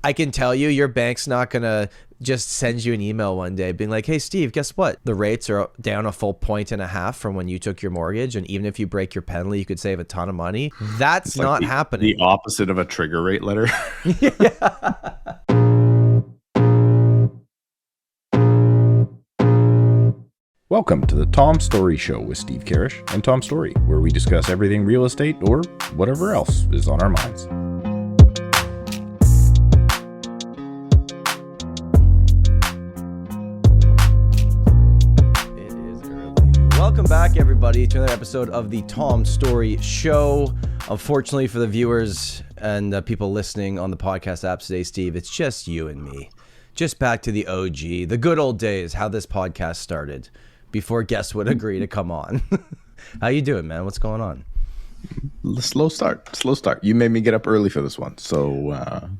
I can tell you, your bank's not going to just send you an email one day being like, hey, Steve, guess what? The rates are down a full 1.5 from when you took your mortgage. And even if you break your penalty, you could save a ton of money. That's It's not like happening. The opposite of a trigger rate letter. Welcome to the Tom Storey Show with Steve Karrasch and Tom Storey, where we discuss everything real estate or whatever else is on our minds. It is early. Welcome back, everybody, to another episode of the Tom Storey Show. Unfortunately for the viewers and people listening on the podcast apps today, Steve, it's just you and me. Just back to the OG, the good old days, how this podcast started. Before guests would agree to come on. How you doing, man? What's going on? Slow start. You made me get up early for this one. So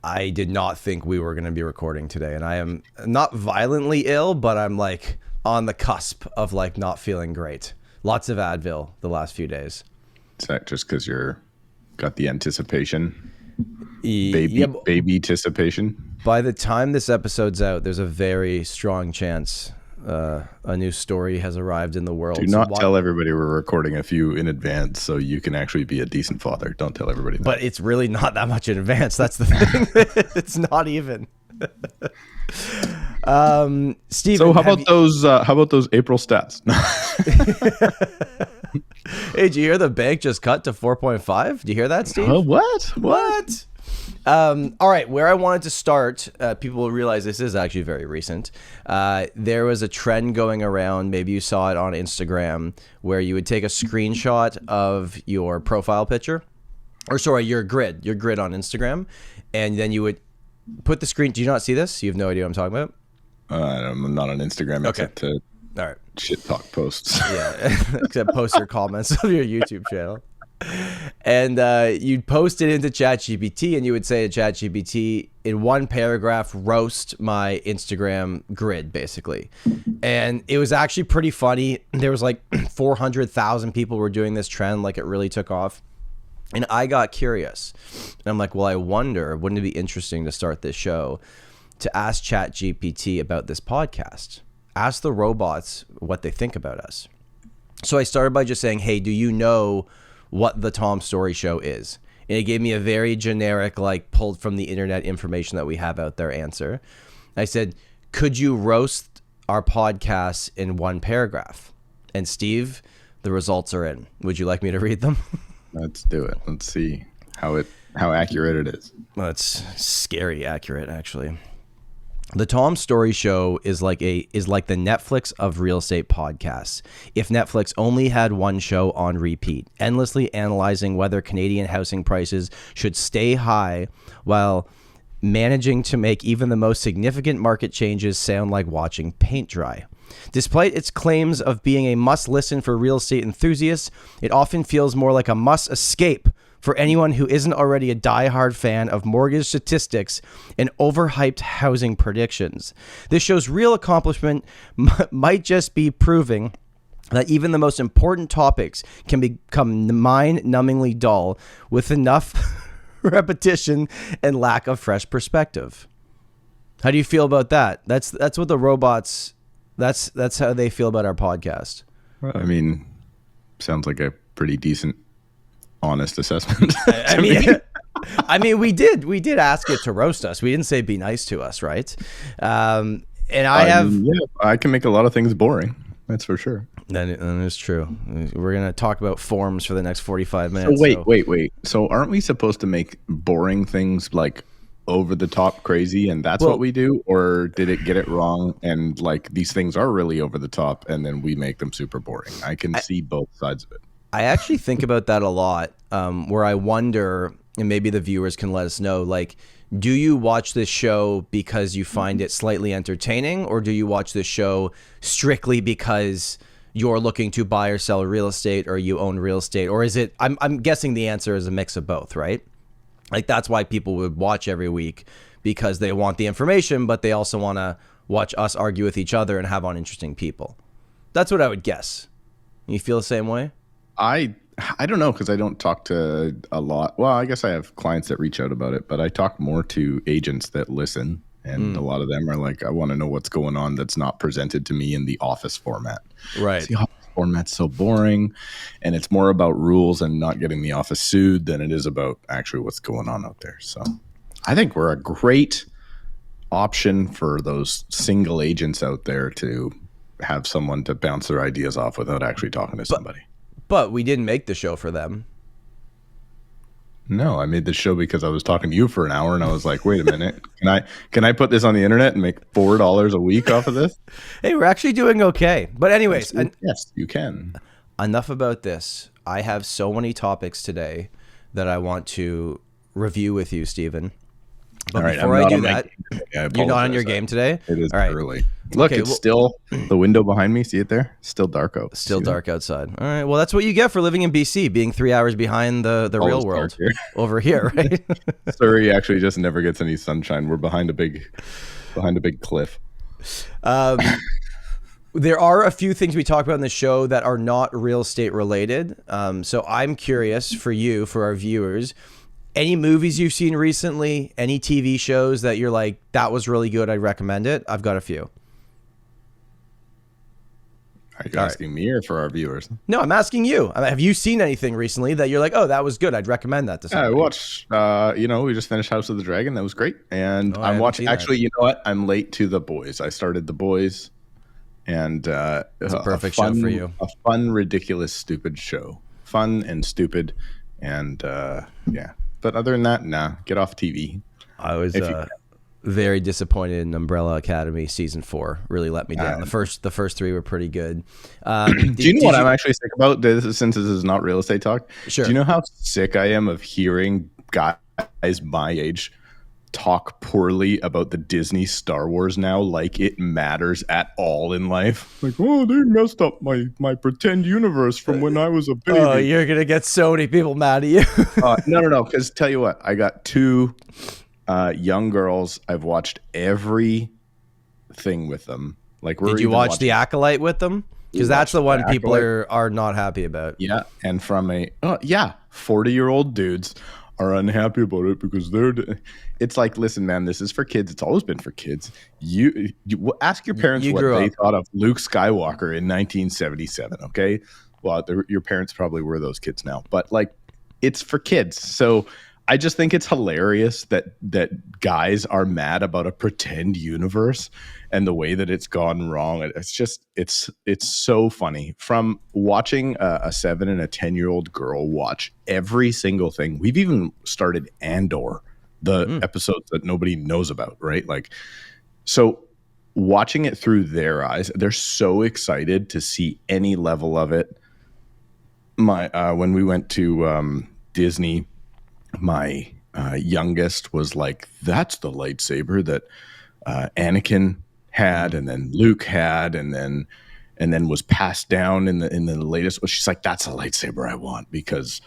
I did not think we were going to be recording today. And I am not violently ill, but I'm like on the cusp of like not feeling great. Lots of Advil the last few days. is that just because you're got the anticipation? Yeah, Baby anticipation? by the time this episode's out, there's a very strong chance a new story has arrived in the world. Do not tell everybody we're recording a few in advance so you can actually be a decent father. Don't tell everybody that. But it's really not that much in advance. That's the thing. It's not even. Steven, so how about those April stats? Hey, did you hear the bank just cut to 4.5? Do you hear that, Steve? What? All right, where I wanted to start, people will realize this is actually very recent. There was a trend going around, maybe you saw it on Instagram, where you would take a screenshot of your profile picture, or sorry, your grid on Instagram, and then you would put the screen. Do you not see this? You have no idea what I'm talking about? I'm not on Instagram except to all right. shit talk posts. Yeah, except post your comments of your YouTube channel. And you'd post it into ChatGPT, and you would say to ChatGPT, in one paragraph, roast my Instagram grid, basically. And it was actually pretty funny. There was like 400,000 people were doing this trend, like it really took off. And I got curious. And I'm like, well, I wonder, wouldn't it be interesting to start this show to ask ChatGPT about this podcast? Ask the robots what they think about us. So I started by just saying, hey, do you know what the Tom Storey Show is? And it gave me a very generic, like pulled from the internet information that we have out there answer. I said, could you roast our podcast in one paragraph? And Steve, the results are in. Would you like me to read them? Let's do it. Let's see how accurate it is. Well, it's scary accurate, actually. The Tom Storey Show is like the Netflix of real estate podcasts. If Netflix only had one show on repeat, endlessly analyzing whether Canadian housing prices should stay high while managing to make even the most significant market changes sound like watching paint dry. Despite its claims of being a must-listen for real estate enthusiasts, it often feels more like a must-escape for anyone who isn't already a diehard fan of mortgage statistics and overhyped housing predictions. This show's real accomplishment might just be proving that even the most important topics can become mind-numbingly dull with enough repetition and lack of fresh perspective. How do you feel about that? That's what the robots, that's how they feel about our podcast. Well, I mean, sounds like a pretty decent, honest assessment. I mean, we did ask it to roast us. We didn't say be nice to us, right? And I can make a lot of things boring. That's for sure. That is true. We're gonna talk about forms for the next 45 minutes. So wait. So aren't we supposed to make boring things like over the top crazy, and that's what we do? Or did it get it wrong? And like these things are really over the top, and then we make them super boring. I can see both sides of it. I actually think about that a lot, where I wonder, and maybe the viewers can let us know, like, do you watch this show because you find it slightly entertaining, or do you watch this show strictly because you're looking to buy or sell real estate, or you own real estate? Or is it, I'm guessing the answer is a mix of both, right? Like, that's why people would watch every week, because they want the information, but they also want to watch us argue with each other and have on interesting people. That's what I would guess. You feel the same way? I don't know because I don't talk to a lot. Well, I guess I have clients that reach out about it, but I talk more to agents that listen. And a lot of them are like, I want to know what's going on that's not presented to me in the office format. Right. The office format's so boring, and it's more about rules and not getting the office sued than it is about actually what's going on out there. So I think we're a great option for those single agents out there to have someone to bounce their ideas off without actually talking to somebody. But we didn't make the show for them. No, I made this show because I was talking to you for an hour and I was like, wait a minute, can I put this on the internet and make $4 a week off of this? Hey, we're actually doing okay. But anyways, yes, you can. Enough about this. I have so many topics today that I want to review with you, Stephen. But before I do that, you're not on your game today? It is early. Look, it's still the window behind me. See it there? Still dark out. Still dark outside. All right. Well, that's what you get for living in BC, being 3 hours behind the real world over here, right? Surrey actually just never gets any sunshine. We're behind a big cliff. There are a few things we talk about in the show that are not real estate related. So I'm curious for you, for our viewers, any movies you've seen recently, any TV shows that you're like, that was really good, I'd recommend it? I've got a few. Are you asking me or for our viewers? No, I'm asking you. Have you seen anything recently that you're like, oh, that was good, I'd recommend that to somebody? I watched, we just finished House of the Dragon. That was great. And I'm watching, actually, you know what? I'm late to The Boys. I started The Boys. And it's a perfect show for you. A fun, ridiculous, stupid show. Fun and stupid. And yeah. But other than that, nah, get off TV. I was very disappointed in Umbrella Academy season 4. Really let me down. The first 3 were pretty good. Do you know what I'm actually sick about? Since this is not real estate talk. Sure. Do you know how sick I am of hearing guys my age talk poorly about the Disney Star Wars now, like it matters at all in life? Like, oh, they messed up my pretend universe from when I was a baby. Oh, you're gonna get so many people mad at you. No. Because tell you what, I got 2 young girls. I've watched every thing with them. Like, did you watch The Acolyte with them? Because that's the one people are not happy about. Yeah, and from 40-year-old dudes are unhappy about it because it's like, listen, man, this is for kids. It's always been for kids. You ask your parents what they thought of Luke Skywalker in 1977. Okay, well, your parents probably were those kids now, but like, it's for kids. So I just think it's hilarious that guys are mad about a pretend universe and the way that it's gone wrong. It's so funny. From watching a 7 and a 10-year-old girl watch every single thing. We've even started Andor, the episodes that nobody knows about, right? Like, so watching it through their eyes, they're so excited to see any level of it. When we went to Disney, my youngest was like, that's the lightsaber that Anakin had, and then Luke had, and then was passed down in the latest. Well, she's like, that's a lightsaber I want because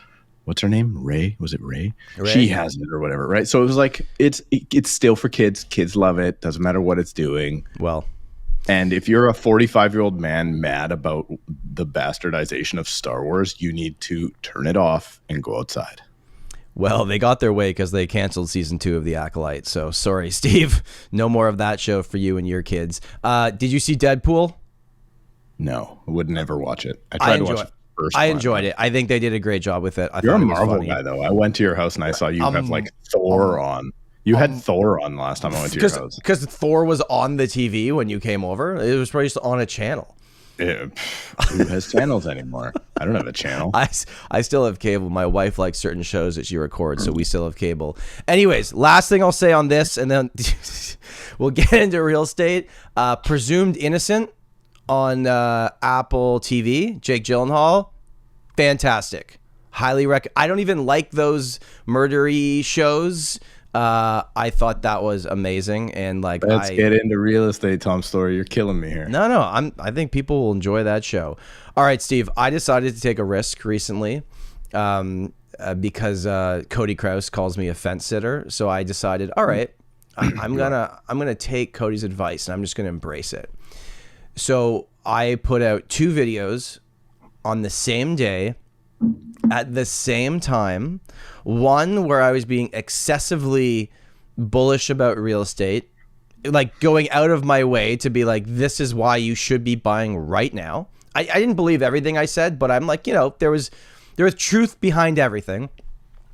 what's her name? Ray? Was it Ray? She has it or whatever, right? So it was like, it's still for kids. Kids love it. Doesn't matter what it's doing. Well, and if you're a 45-year-old man mad about the bastardization of Star Wars, you need to turn it off and go outside. Well, they got their way because they canceled season 2 of The Acolyte. So sorry, Steve. No more of that show for you and your kids. Did you see Deadpool? No, I would never watch it. I tried to watch it first. I enjoyed it. I think they did a great job with it. You're a Marvel guy, though. I went to your house and I saw you have like Thor on. You had Thor on last time I went to your house. Because Thor was on the TV when you came over. It was probably just on a channel. Yeah, who has channels anymore? I don't have a channel. I still have cable. My wife likes certain shows that she records, so we still have cable. Anyways, last thing I'll say on this, and then we'll get into real estate. Presumed Innocent on Apple TV. Jake Gyllenhaal, fantastic. Highly recommend. I don't even like those murdery shows. I thought that was amazing, and like, let's get into real estate, Tom Storey. You're killing me here. No, I think people will enjoy that show. All right, Steve. I decided to take a risk recently, because Cody Krause calls me a fence sitter. So I decided, all right, I'm gonna take Cody's advice, and I'm just gonna embrace it. So I put out 2 videos on the same day at the same time, one where I was being excessively bullish about real estate, like going out of my way to be like, this is why you should be buying right now. I didn't believe everything I said, but I'm like, there was truth behind everything.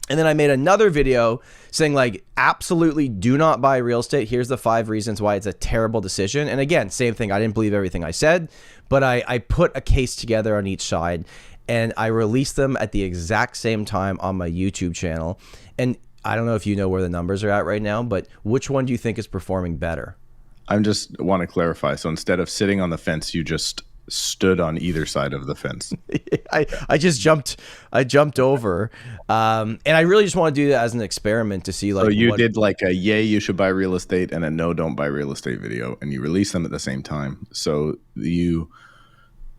And then I made another video saying like, absolutely do not buy real estate. Here's the 5 reasons why it's a terrible decision. And again, same thing. I didn't believe everything I said, but I put a case together on each side and I released them at the exact same time on my YouTube channel. And I don't know if you know where the numbers are at right now, but which one do you think is performing better? I just want to clarify. So instead of sitting on the fence, you just stood on either side of the fence. I jumped over. And I really just want to do that as an experiment to see like. So you did like a yay, you should buy real estate and a no, don't buy real estate video, and you release them at the same time. So the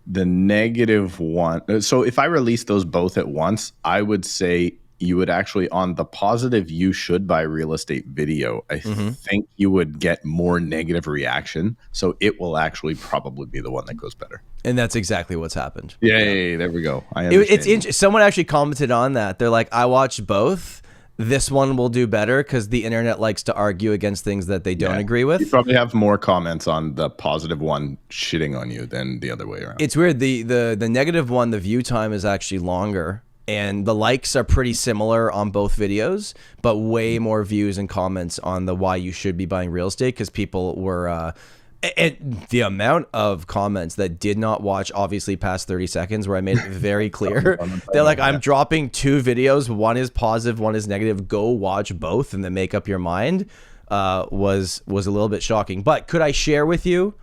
negative one. So if I release those both at once, I would say you would actually, on the positive you should buy real estate video, I think you would get more negative reaction. So it will actually probably be the one that goes better. And that's exactly what's happened. Yay, there we go. It's someone actually commented on that. They're like, I watched both. This one will do better because the internet likes to argue against things that they don't agree with. You probably have more comments on the positive one shitting on you than the other way around. It's weird. The negative one, the view time is actually longer. And the likes are pretty similar on both videos, but way more views and comments on the why you should be buying real estate because people were, the amount of comments that did not watch obviously past 30 seconds where I made it very clear. They're like, I'm dropping 2 videos. One is positive, one is negative. Go watch both and then make up your mind. Was a little bit shocking. But could I share with you,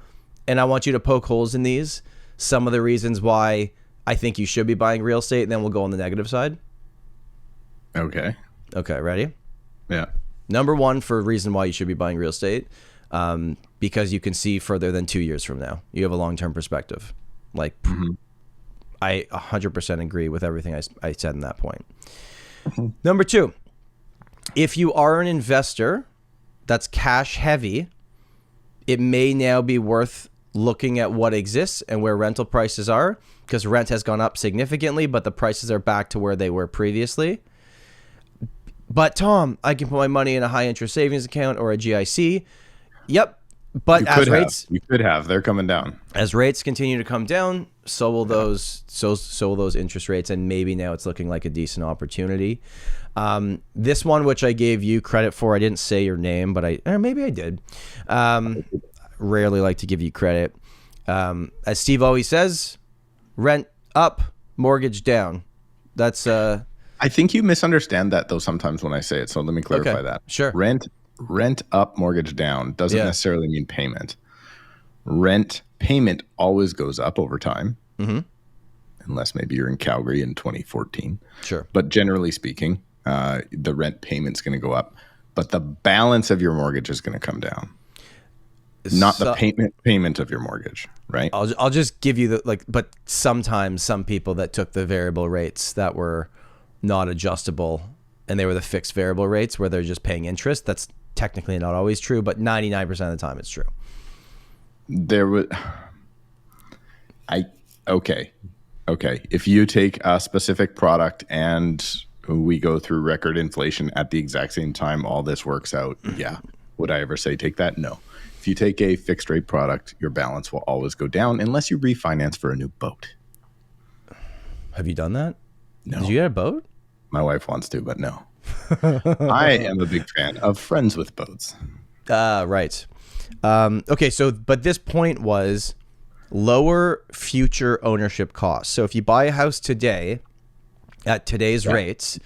and I want you to poke holes in these, some of the reasons why I think you should be buying real estate, and then we'll go on the negative side. Okay. Okay, ready? Yeah. Number 1 for reason why you should be buying real estate, because you can see further than 2 years from now. You have a long-term perspective. Like, I 100% agree with everything I said in that point. Number 2, if you are an investor that's cash heavy, it may now be worth looking at what exists and where rental prices are, because rent has gone up significantly, but the prices are back to where they were previously. But Tom, I can put my money in a high interest savings account or a GIC. Yep. But you could have, they're coming down. As rates continue to come down, so will those interest rates, and maybe now it's looking like a decent opportunity. This one, which I gave you credit for, I didn't say your name, but maybe I did. Rarely like to give you credit. As Steve always says, rent up, mortgage down. That's I think you misunderstand that though sometimes when I say it. So let me clarify that. Sure. Rent up, mortgage down doesn't necessarily mean payment. Rent payment always goes up over time. Unless maybe you're in Calgary in 2014. Sure. But generally speaking, the rent payment's going to go up, but the balance of your mortgage is going to come down. Not the payment of your mortgage, right? I'll just give you but sometimes some people that took the variable rates that were not adjustable and they were the fixed variable rates where they're just paying interest. That's technically not always true, but 99% of the time it's true. Okay. If you take a specific product and we go through record inflation at the exact same time, all this works out. Yeah. Would I ever say take that? No. If you take a fixed rate product, your balance will always go down unless you refinance for a new boat. Have you done that? No. Did you get a boat? My wife wants to, but no. I am a big fan of friends with boats. Right. Okay, but this point was lower future ownership costs. So if you buy a house today at today's rates,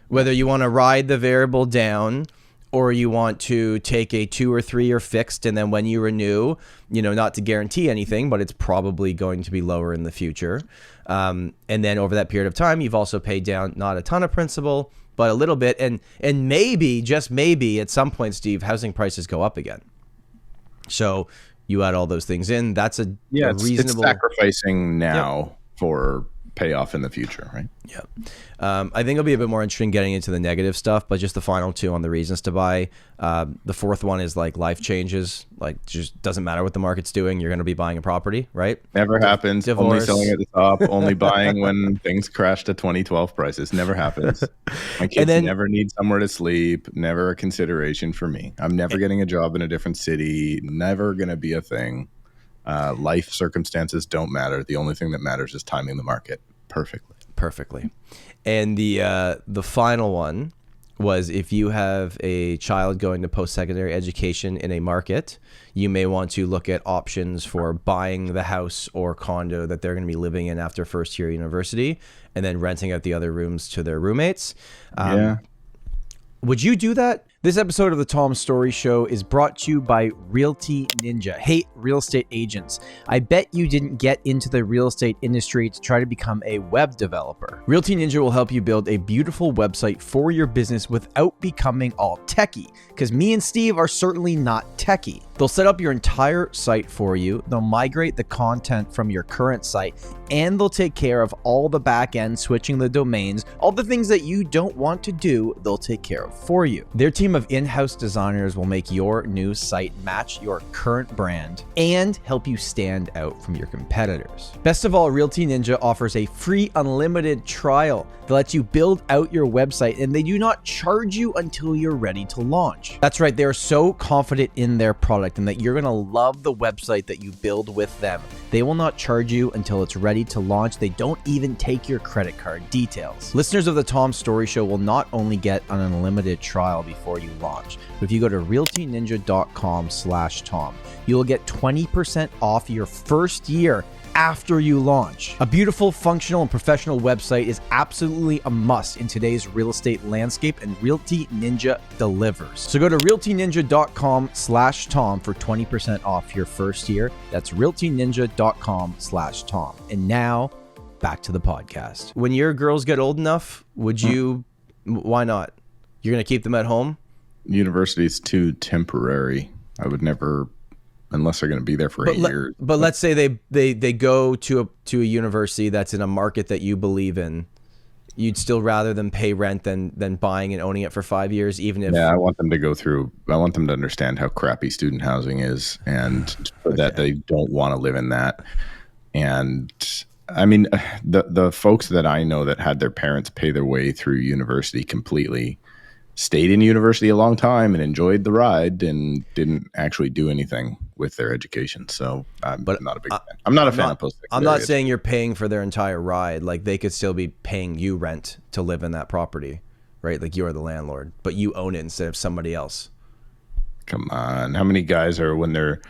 whether you want to ride the variable down or you want to take a 2 or 3 year fixed, and then when you renew, not to guarantee anything, but it's probably going to be lower in the future. And then over that period of time, you've also paid down not a ton of principal, but a little bit. And maybe, just maybe, at some point, Steve, housing prices go up again. So you add all those things in. That's a reasonable. It's sacrificing now for payoff in the future, right? Yeah. I think it'll be a bit more interesting getting into the negative stuff, but just the final two on the reasons to buy. The fourth one is like life changes. Like, just doesn't matter what the market's doing. You're going to be buying a property, right? Never happens. Divorce. Only selling at the top, only buying when things crash to 2012 prices. Never happens. My kids never need somewhere to sleep. Never a consideration for me. I'm never getting a job in a different city. Never going to be a thing. Life circumstances don't matter. The only thing that matters is timing the market perfectly. And the final one was, if you have a child going to post-secondary education in a market, you may want to look at options for buying the house or condo that they're going to be living in after first year university, and then renting out the other rooms to their roommates. Would you do that? This episode of the Tom Storey Show is brought to you by Realty Ninja. Hey, real estate agents, I bet you didn't get into the real estate industry to try to become a web developer. Realty Ninja will help you build a beautiful website for your business without becoming all techie, because me and Steve are certainly not techie. They'll set up your entire site for you, they'll migrate the content from your current site, and they'll take care of all the back end, switching the domains, all the things that you don't want to do, they'll take care of for you. Their team of in-house designers will make your new site match your current brand and help you stand out from your competitors. Best of all, Realty Ninja offers a free unlimited trial that lets you build out your website, and they do not charge you until you're ready to launch. That's right, they're so confident in their product and that you're gonna love the website that you build with them. They will not charge you until it's ready to launch. They don't even take your credit card details. Listeners of the Tom Storey Show will not only get an unlimited trial before you launch, but if you go to realtyninja.com/Tom, you will get 20% off your first year after you launch. A beautiful, functional, and professional website is absolutely a must in today's real estate landscape, and Realty Ninja delivers. So go to realtyninja.com/Tom for 20% off your first year. That's realtyninja.com/Tom. And now, back to the podcast. When your girls get old enough, would you, why not? You're going to keep them at home? University is too temporary. I would never, unless they're going to be there for 8 years. But let's say they go to a university that's in a market that you believe in. You'd still rather them pay rent than buying and owning it for 5 years, even if... Yeah, I want them to understand how crappy student housing is, and that they don't want to live in that. And I mean, the folks that I know that had their parents pay their way through university completely stayed in university a long time and enjoyed the ride and didn't actually do anything with their education. So I'm not a big fan. I'm not a fan of post-secondary. I'm not saying you're paying for their entire ride. Like, they could still be paying you rent to live in that property, right? Like, you're the landlord, but you own it instead of somebody else. Come on. How many guys are when their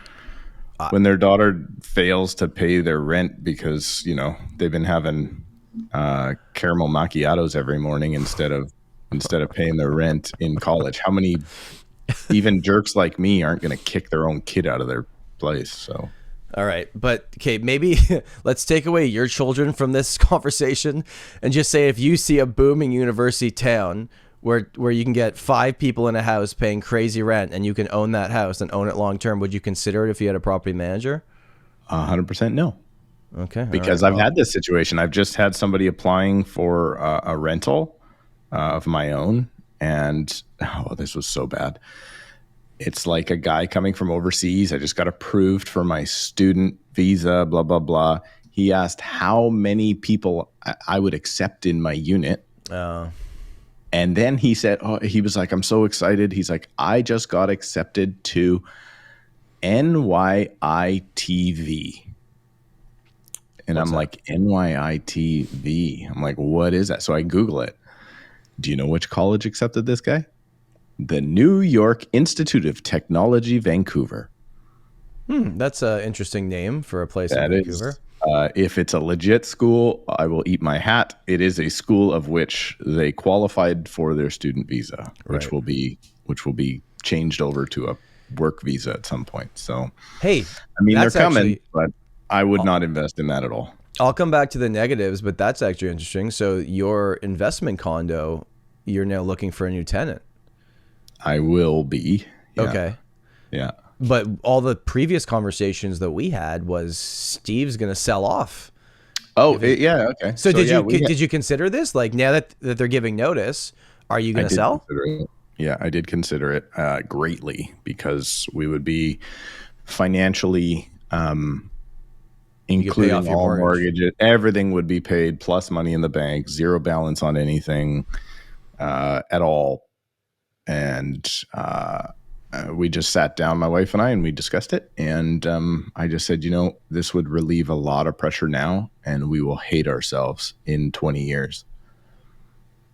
daughter fails to pay their rent because, they've been having caramel macchiatos every morning instead of paying their rent in college? How many even jerks like me aren't going to kick their own kid out of their place? So, all right, but okay, maybe let's take away your children from this conversation and just say, if you see a booming university town where you can get 5 people in a house paying crazy rent and you can own that house and own it long term, would you consider it if you had a property manager? 100% no. Okay, because I've had this situation. I've just had somebody applying for a rental of my own, and this was so bad. It's like a guy coming from overseas. I just got approved for my student visa, blah blah blah. He asked how many people I would accept in my unit, and then he said, he was like, I'm so excited. He's like, I just got accepted to NYITV. And I'm like, NYITV. I'm like, what is that? So I Google it. Do you know which college accepted this guy? The New York Institute of Technology, Vancouver. That's an interesting name for a place in Vancouver. If it's a legit school, I will eat my hat. It is a school of which they qualified for their student visa, which will be changed over to a work visa at some point. So, hey, I mean, they're coming, but I would not invest in that at all. I'll come back to the negatives, but that's actually interesting. So your investment condo, you're now looking for a new tenant. I will be. Yeah. Okay. Yeah. But all the previous conversations that we had was Steve's going to sell off. Oh, yeah. Okay. So did you consider this? Like now that they're giving notice, are you going to sell? Yeah, I did consider it greatly because we would be financially, including all mortgages, everything would be paid plus money in the bank, zero balance on anything at all. And we just sat down, my wife and I, and we discussed it. And I just said, this would relieve a lot of pressure now, and we will hate ourselves in 20 years.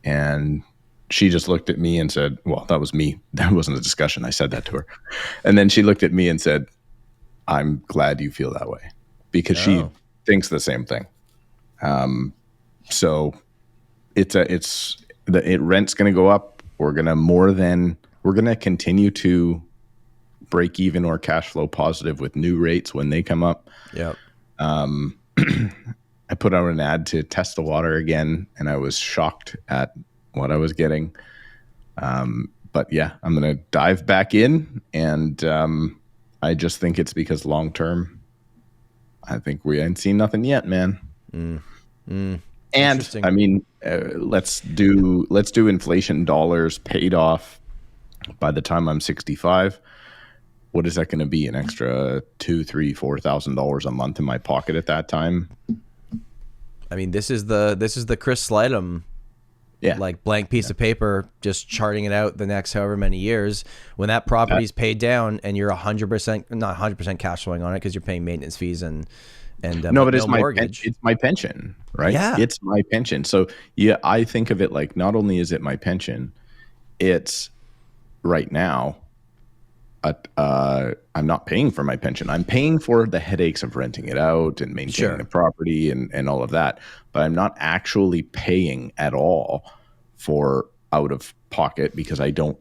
And she just looked at me and said, well, that was me. That wasn't a discussion. I said that to her. And then she looked at me and said, I'm glad you feel that way, because she thinks the same thing. So rent's going to go up. We're going to continue to break even or cash flow positive with new rates when they come up. Yep. I put out an ad to test the water again, and I was shocked at what I was getting. But yeah, I'm going to dive back in, and I just think it's because long term, I think we ain't seen nothing yet, man. And I mean, let's do inflation dollars paid off by the time I'm 65. What is that going to be? An extra $2,000, $3,000, $4,000 a month in my pocket at that time? I mean, this is the Chris Slightum, like blank piece of paper, just charting it out the next however many years. When that property's paid down and you're 100%, not 100% cash flowing on it because you're paying maintenance fees and no, but it's mortgage. It's my pension, right? Yeah, it's my pension. So yeah, I think of it like not only is it my pension, it's right now. I'm not paying for my pension. I'm paying for the headaches of renting it out and maintaining the property and all of that. But I'm not actually paying at all for out of pocket because I don't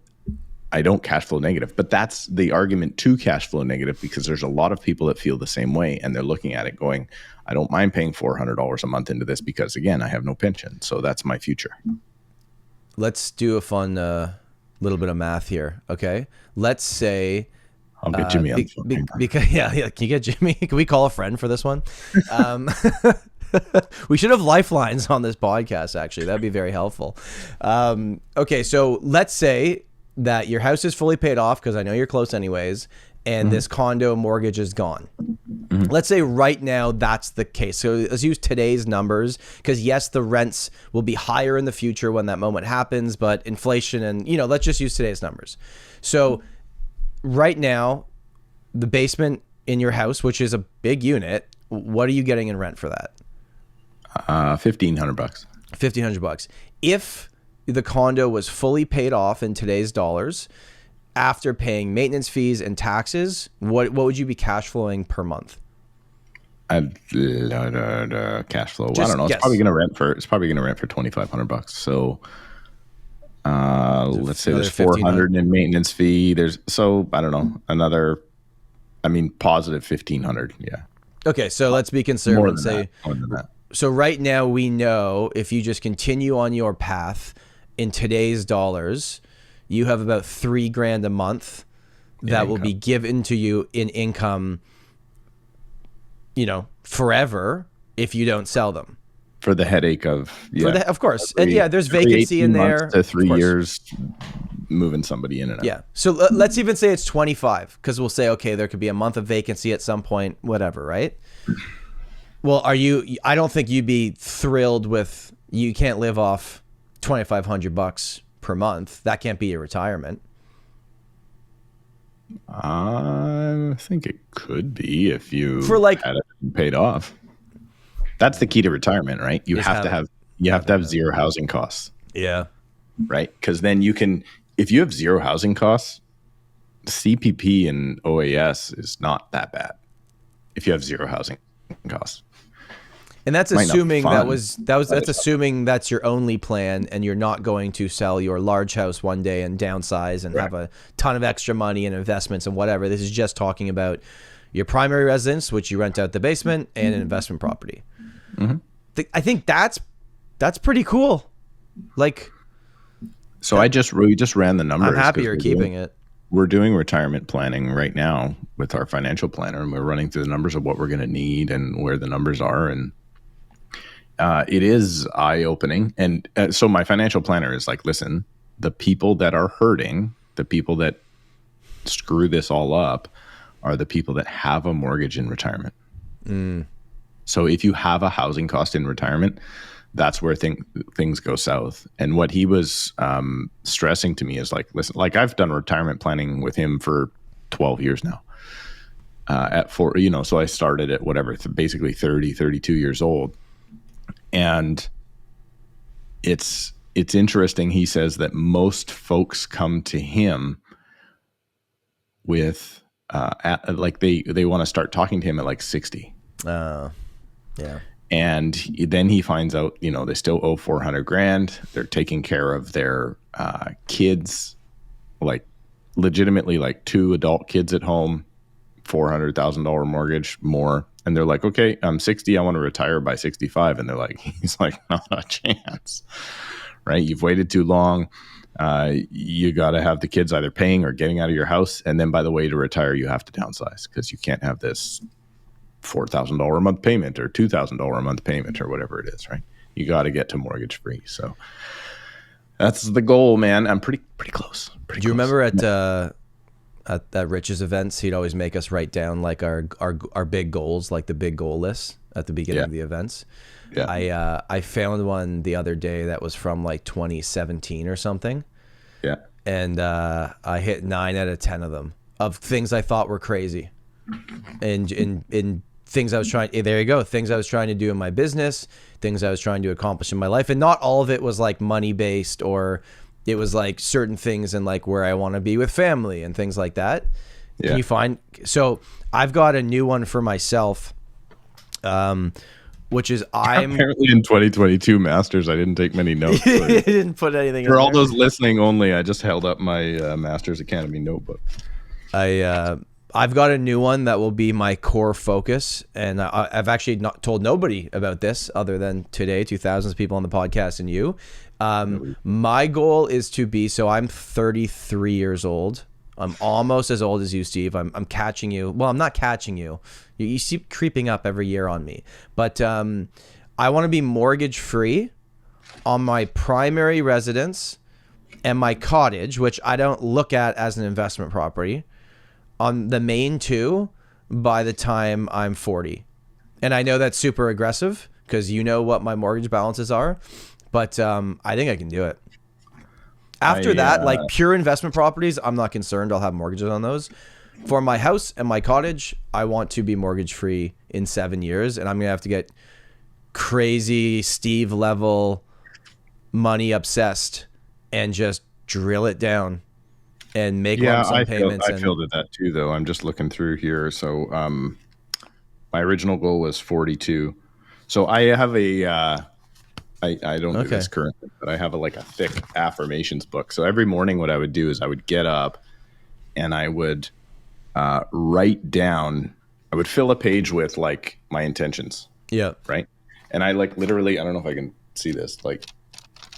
cash flow negative. But that's the argument to cash flow negative, because there's a lot of people that feel the same way, and they're looking at it going, I don't mind paying $400 a month into this because, again, I have no pension. So that's my future. Let's do a fun little bit of math here, okay? Let's say I'll get Jimmy on the phone. Because can you get Jimmy? Can we call a friend for this one? We should have lifelines on this podcast, actually. That'd be very helpful. Okay, so let's say that your house is fully paid off, because I know you're close anyways, and this condo mortgage is gone. Let's say right now that's the case. So let's use today's numbers, because yes, the rents will be higher in the future when that moment happens, but inflation and, let's just use today's numbers. So right now, the basement in your house, which is a big unit, what are you getting in rent for that? $1,500. $1,500. If the condo was fully paid off in today's dollars, after paying maintenance fees and taxes, what would you be cash flowing per month? Cash flow. I don't know. It's probably going to rent for $2,500. So let's say there's $400 in maintenance fee. I don't know, positive $1,500. Yeah. Okay, so let's be conservative. More than that. So right now we know if you just continue on your path in today's dollars, you have about $3,000 a month that will be given to you in income, forever if you don't sell them. For the headache of, of course. And there's vacancy in there. To 3 years moving somebody in and out. Yeah. So let's even say it's 25, because we'll say, okay, there could be a month of vacancy at some point, whatever, right? Well, I don't think you'd be thrilled with, you can't live off $2,500 per month. That can't be your retirement. I think it could be if you had it paid off. That's the key to retirement, right? You have to have zero housing costs. Yeah. Right? Because then if you have zero housing costs, CPP and OAS is not that bad if you have zero housing costs. And that's assuming that's assuming that's your only plan, and you're not going to sell your large house one day and downsize and have a ton of extra money and investments and whatever. This is just talking about your primary residence, which you rent out the basement, and an investment property. I think that's pretty cool. So we just ran the numbers. I'm happy you're keeping it. We're doing retirement planning right now with our financial planner, and we're running through the numbers of what we're going to need and where the numbers are. And It is eye-opening. And so my financial planner is like, listen, the people that are hurting, the people that screw this all up are the people that have a mortgage in retirement. So if you have a housing cost in retirement, that's where things go south. And what he was stressing to me is like, listen, like I've done retirement planning with him for 12 years now. So I started at whatever, basically 30, 32 years old. And it's interesting. He says that most folks come to him with like they want to start talking to him at like 60. Yeah. And then he finds out, they still owe $400,000. They're taking care of their kids, like legitimately like 2 adult kids at home, $400,000 mortgage more. And they're like, okay, I'm 60. I want to retire by 65. And he's like, not a chance, right? You've waited too long. You got to have the kids either paying or getting out of your house. And then, by the way, to retire, you have to downsize because you can't have this $4,000 a month payment or $2,000 a month payment or whatever it is, right? You got to get to mortgage free. So that's the goal, man. I'm pretty close. Do you remember at Rich's events, he'd always make us write down like our big goals, like the big goal lists at the beginning of the events. Yeah. I found one the other day that was from like 2017 or something. Yeah. And I hit 9 out of 10 of them of things I thought were crazy. And in things I was trying, there you go, things I was trying to do in my business, things I was trying to accomplish in my life. And not all of it was like money based, or it was like certain things and like where I want to be with family and things like that. Yeah. Can you find, so I've got a new one for myself, which is apparently in 2022 Masters, I didn't take many notes. I didn't put anything for all those listening only. I just held up my Masters Academy notebook. I've got a new one that will be my core focus, and I've actually not told nobody about this other than today, 2,000 people on the podcast and you. My goal is to be, so I'm 33 years old. I'm almost as old as you, Steve. I'm catching you. Well, I'm not catching you. You keep creeping up every year on me. But I want to be mortgage free on my primary residence and my cottage, which I don't look at as an investment property, on the main 2 by the time I'm 40. And I know that's super aggressive because you know what my mortgage balances are, but I think I can do it. After that, like pure investment properties, I'm not concerned. I'll have mortgages on those. For my house and my cottage, I want to be mortgage free in 7 years, and I'm going to have to get crazy Steve level money obsessed and just drill it down and make lump sum payments. I feel that too, though. I'm just looking through here. So my original goal was 42. So I have I don't do this currently, but I have a thick affirmations book. So every morning what I would do is I would get up and I would write down, I would fill a page with like my intentions. Yeah. Right. And I literally, I don't know if I can see this.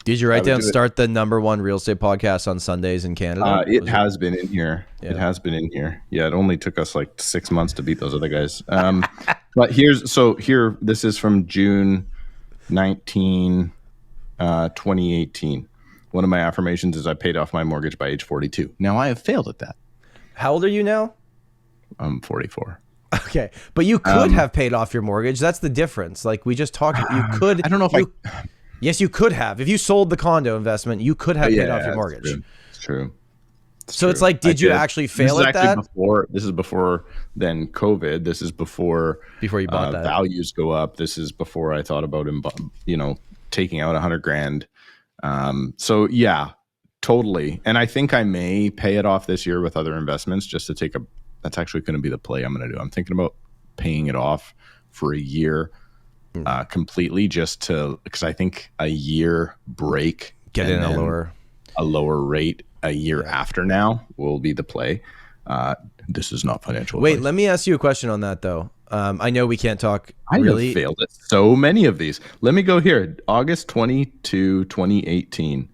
Did you write down start the #1 real estate podcast on Sundays in Canada? It has been in here. Yeah. It has been in here. Yeah. It only took us 6 months to beat those other guys. But this is from June 19, 2018. One of my affirmations is I paid off my mortgage by age 42. Now I have failed at that. How old are you now? I'm 44. Okay. But you could have paid off your mortgage. That's the difference. Like we just talked, you could. I don't know if Yes, you could have. If you sold the condo investment, you could have paid off your mortgage. It's true. So it's like, did you actually fail at that? This is before then COVID. This is before you bought that. Values go up. This is before I thought about taking out $100,000. So yeah, totally. And I think I may pay it off this year with other investments just to that's actually going to be the play I'm going to do. I'm thinking about paying it off for a year completely because I think a year break, get in a lower rate a year after now will be the play. This is not financial advice. Wait, let me ask you a question on that though. I know we can't talk. I have failed at so many of these. Let me go here. August 22, 2018.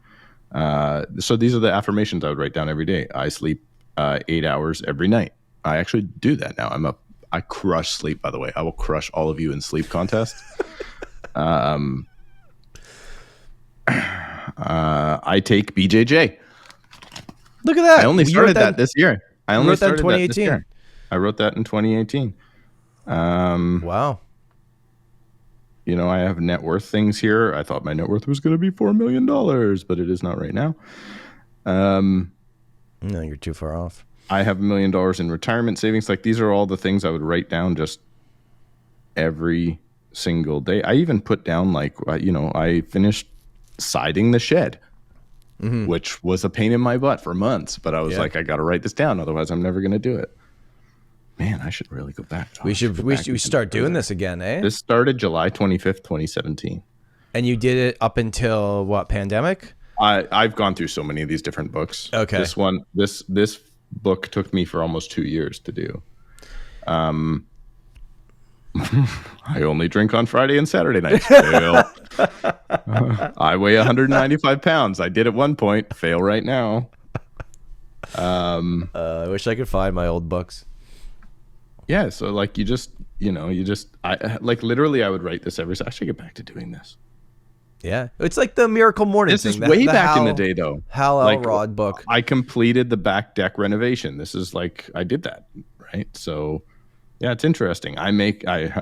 So these are the affirmations I would write down every day. I sleep 8 hours every night. I actually do that now. I crush sleep, by the way. I will crush all of you in sleep contests. I take BJJ. Look at that. I only started that this year. I only started that in 2018. I wrote that in 2018. Wow. You know, I have net worth things here. I thought my net worth was going to be $4 million, but it is not right now. No, you're too far off. I have $1 million in retirement savings. Like, these are all the things I would write down just every single day. I even put down, like, you know, I finished siding the shed, which was a pain in my butt for months. But I was like, I got to write this down. Otherwise, I'm never going to do it. Man, I should really go back. We should start doing this again, eh? This started July 25th, 2017. And you did it up until what, pandemic? I've gone through so many of these different books. Okay. This book took me for almost 2 years to do. I only drink on Friday and Saturday nights. Fail. I weigh 195 pounds. I did at one point. Fail right now. I wish I could find my old books. Yeah, so like I like literally I would write this every. I should get back to doing this. Yeah, it's like the Miracle Morning. This is way back in the day, though. Hal Elrod book. I completed the back deck renovation. This is like I did that, right? So, yeah, it's interesting. I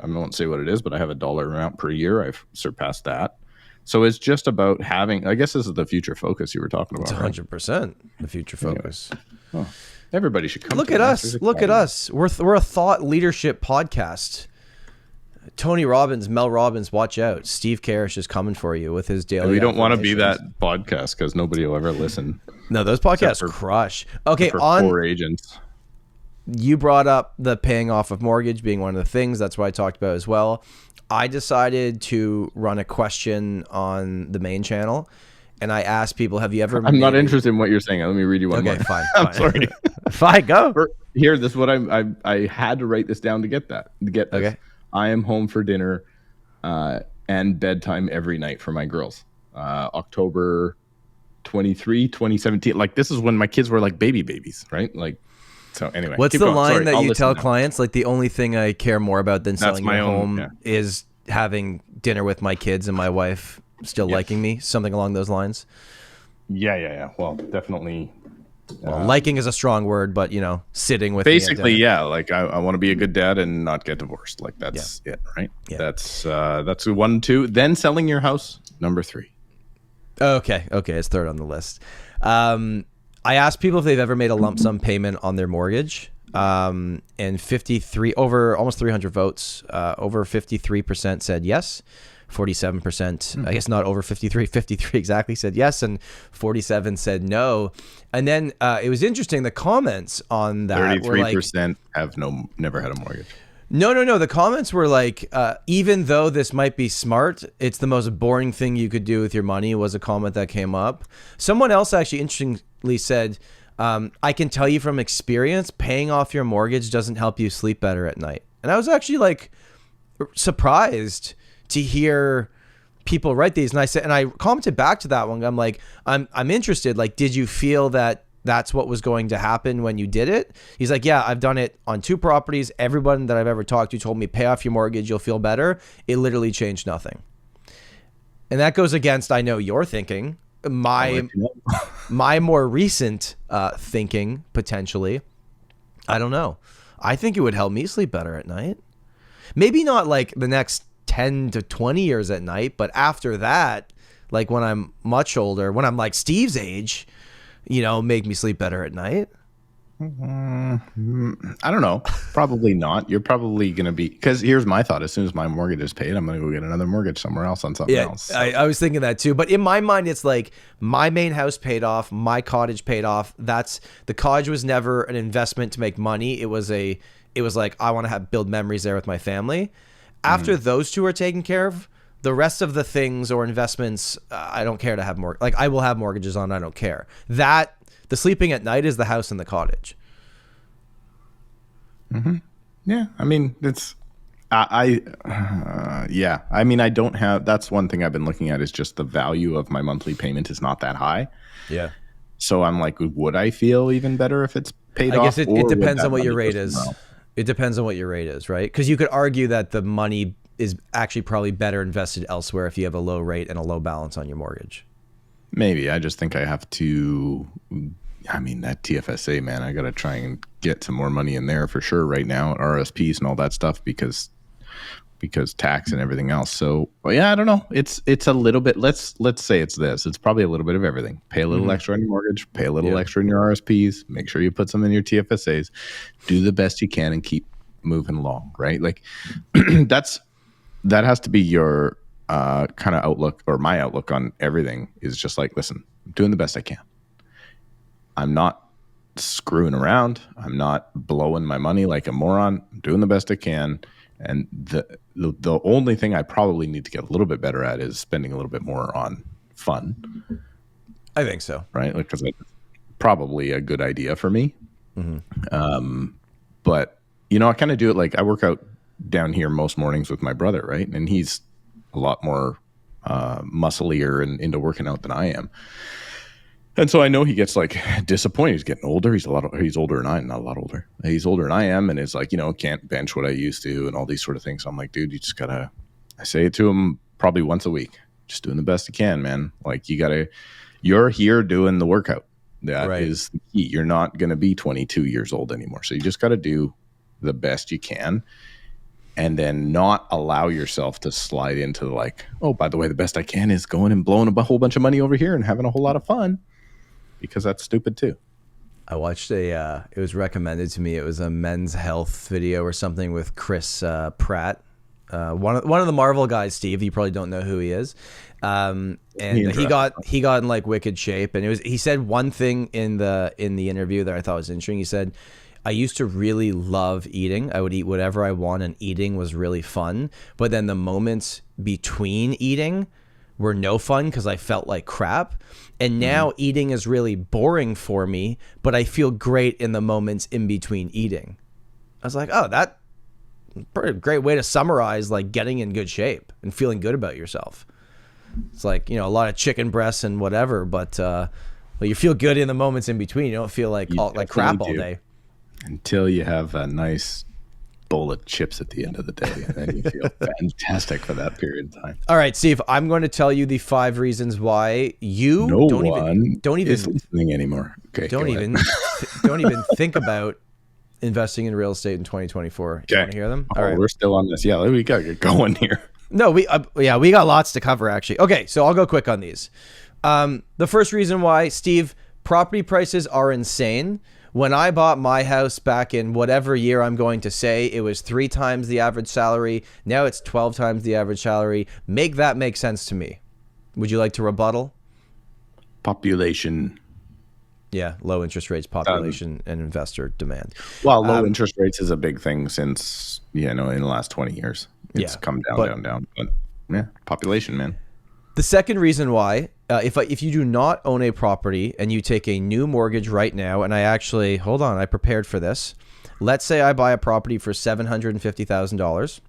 won't say what it is, but I have $1 amount per year. I've surpassed that. So it's just about having. I guess this is the future focus you were talking about. It's 100% the future focus. Anyway. Oh, everybody should come. Look at us! Look at us! We're a thought leadership podcast. Tony Robbins, Mel Robbins, watch out. Steve Karrasch is coming for you with his daily. And we don't want to be that podcast because nobody will ever listen. No, those podcasts crush. Okay, on 4 agents. You brought up the paying off of mortgage being one of the things. That's what I talked about as well. I decided to run a question on the main channel, and I asked people, have you ever... I'm not interested in what you're saying. Let me read you one more. Okay, fine. I'm sorry. Fine, go. Here, this is what I had to write this down to get this. Okay. I am home for dinner and bedtime every night for my girls. October 23, 2017. Like, this is when my kids were like babies, right? Like, so anyway. What's the line that you tell clients? Like, the only thing I care more about than selling my home is having dinner with my kids and my wife still liking me. Something along those lines. Yeah. Well, definitely. Well, liking is a strong word, but sitting with basically, like I want to be a good dad and not get divorced. Like that's it, right? Yeah. That's 1, 2. Then selling your house, number 3. Okay, it's third on the list. I asked people if they've ever made a lump sum payment on their mortgage, and 53 over almost 300 votes, over 53% said yes. 47%, I guess not over 53 exactly said yes, and 47 said no. And then it was interesting, the comments on that 33% have never had a mortgage. No. The comments were like, even though this might be smart, it's the most boring thing you could do with your money, was a comment that came up. Someone else actually interestingly said, I can tell you from experience, paying off your mortgage doesn't help you sleep better at night. And I was actually like surprised to hear people write these. And I commented back to that one. I'm like, I'm interested. Like, did you feel that that's what was going to happen when you did it? He's like, yeah, I've done it on 2 properties. Everyone that I've ever talked to told me, pay off your mortgage, you'll feel better. It literally changed nothing. And that goes against, I know, your thinking. My more recent thinking, potentially, I don't know. I think it would help me sleep better at night. Maybe not like the next 10 to 20 years at night, but after that, like when I'm much older, when I'm like Steve's age, make me sleep better at night. I don't know. Probably not. You're probably going to be, because here's my thought. As soon as my mortgage is paid, I'm going to go get another mortgage somewhere else on something else. So. I was thinking that too. But in my mind, it's like my main house paid off, my cottage paid off. The cottage was never an investment to make money. It was like, I want to build memories there with my family. After those 2 are taken care of, the rest of the things or investments, I don't care to have more. Like, I will have mortgages on. I don't care. The sleeping at night is the house and the cottage. Yeah, I mean, it's I mean, I don't have. That's one thing I've been looking at is just the value of my monthly payment is not that high. Yeah. So I'm like, would I feel even better if it's paid off? I guess it depends on what your rate is. It depends on what your rate is, right? Because you could argue that the money is actually probably better invested elsewhere if you have a low rate and a low balance on your mortgage. Maybe. I just think I have to, I mean, that TFSA, man, I got to try and get some more money in there for sure right now, RSPs and all that stuff, because tax and everything else. So, well, yeah, I don't know. It's a little bit, let's say it's this. It's probably a little bit of everything. Pay a little extra on your mortgage, pay a little extra in your RSPs, make sure you put some in your TFSAs, do the best you can and keep moving along, right? Like that has to be your kind of outlook, or my outlook on everything is just like, listen, I'm doing the best I can. I'm not screwing around. I'm not blowing my money like a moron. I'm doing the best I can. And the only thing I probably need to get a little bit better at is spending a little bit more on fun. I think so. Right? Because it's probably a good idea for me. But, you know, I kind of do it like I work out down here most mornings with my brother, right? And he's a lot more musclier and into working out than I am. And so I know he gets like disappointed. He's getting older. He's older than I am, not a lot older. He's older than I am. And it's like, you know, can't bench what I used to and all these sort of things. So I'm like, dude, you just gotta, I say it to him probably once a week, just doing the best you can, man. Like you're here doing the workout. That is the key. You're not going to be 22 years old anymore. So you just got to do the best you can. And then not allow yourself to slide into like, oh, by the way, the best I can is going and blowing a whole bunch of money over here and having a whole lot of fun. Because that's stupid too. I watched it was recommended to me. It was a men's health video or something with Chris Pratt. One of the Marvel guys, Steve, you probably don't know who he is. And he got in like wicked shape. And he said one thing in the interview that I thought was interesting. He said, I used to really love eating. I would eat whatever I want, and eating was really fun. But then the moments between eating were no fun because I felt like crap. And now eating is really boring for me, but I feel great in the moments in between eating. I was like, oh, that's a great way to summarize like getting in good shape and feeling good about yourself. It's like, you know, a lot of chicken breasts and whatever, but you feel good in the moments in between. You don't feel like crap all day. Until you have a nice bowl of chips at the end of the day, and then you feel fantastic for that period of time. All right, Steve, I'm going to tell you the 5 reasons why you don't even is listening anymore. Okay, don't even think about investing in real estate in 2024. Okay. You want to hear them? All right, we're still on this. Yeah, we gotta get going here. No, we got lots to cover actually. Okay, so I'll go quick on these. The first reason why, Steve, property prices are insane. When I bought my house back in whatever year I'm going to say, it was 3 times the average salary. Now it's 12 times the average salary. Make that make sense to me. Would you like to rebuttal? Population. Yeah, low interest rates, population, and investor demand. Well, low interest rates is a big thing since, in the last 20 years. It's come down. But yeah, population, man. The second reason why, if you do not own a property and you take a new mortgage right now, and I prepared for this. Let's say I buy a property for $750,000,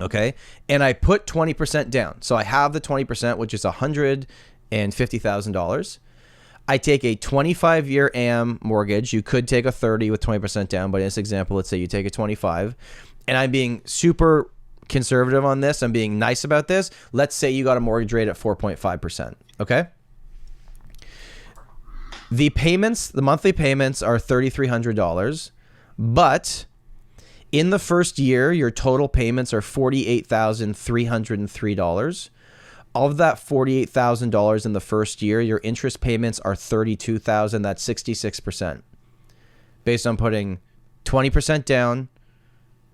okay? And I put 20% down. So I have the 20%, which is $150,000. I take a 25-year AM mortgage. You could take a 30 with 20% down, but in this example, let's say you take a 25. And I'm being super conservative on this. I'm being nice about this. Let's say you got a mortgage rate at 4.5%. Okay. The monthly payments are $3,300, but in the first year, your total payments are $48,303. Of that $48,000 in the first year, your interest payments are $32,000. That's 66%. Based on putting 20% down,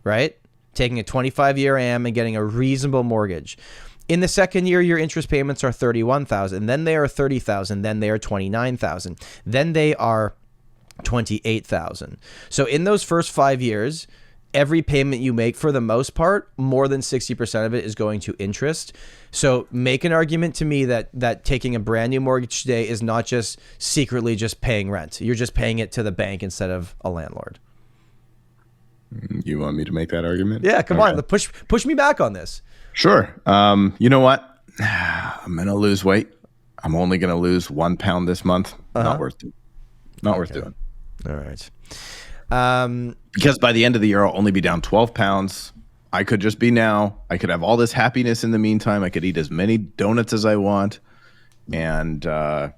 right? Taking a 25-year AM and getting a reasonable mortgage. In the second year, your interest payments are $31,000. Then they are $30,000. Then they are $29,000. Then they are $28,000. So in those first 5 years, every payment you make, for the most part, more than 60% of it is going to interest. So make an argument to me that taking a brand new mortgage today is not just secretly just paying rent. You're just paying it to the bank instead of a landlord. You want me to make that argument? Yeah, come on. Push me back on this. Sure. You know what? I'm going to lose weight. I'm only going to lose 1 pound this month. Not worth it. Not worth doing. All right. Because by the end of the year, I'll only be down 12 pounds. I could just be now. I could have all this happiness in the meantime. I could eat as many donuts as I want. And, I'm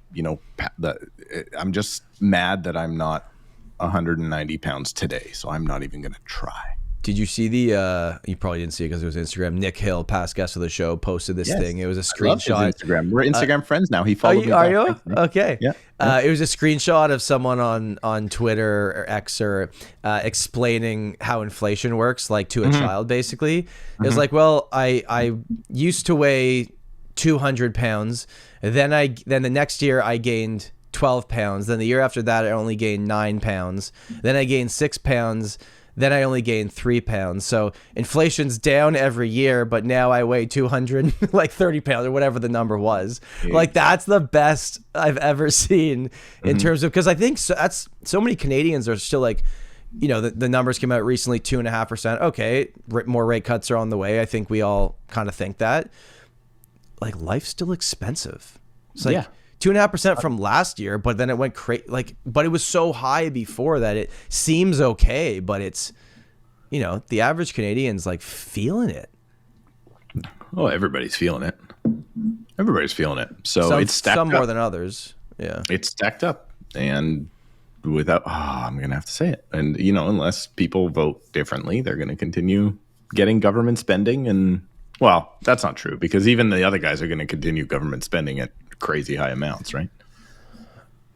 just mad that I'm not 190 pounds today. So I'm not even going to try. Did you see you probably didn't see it because it was Instagram. Nick Hill, past guest of the show, posted this thing. It was a screenshot. I love his Instagram. We're Instagram friends now. He followed me. Are you? Okay. Yeah. It was a screenshot of someone on Twitter or X or explaining how inflation works, like to a child, basically. It was like, well, I used to weigh 200 pounds. Then the next year I gained 12 pounds. Then the year after that, I only gained 9 pounds. Then I gained 6 pounds. Then I only gained 3 pounds. So inflation's down every year, but now I weigh 200, like 30 pounds or whatever the number was. Yeah. Like that's the best I've ever seen in terms of, because I think so many Canadians are still like, the numbers came out recently, 2.5%. Okay, more rate cuts are on the way. I think we all kind of think that. Like life's still expensive. It's like 2.5% from last year, but then it went crazy. But it was so high before that it seems okay, but it's, the average Canadian's like feeling it. Oh, everybody's feeling it. Everybody's feeling it. So it's stacked up. Some more than others. Yeah. It's stacked up. And I'm going to have to say it. And, unless people vote differently, they're going to continue getting government spending. And, well, that's not true because even the other guys are going to continue government spending at crazy high amounts, right?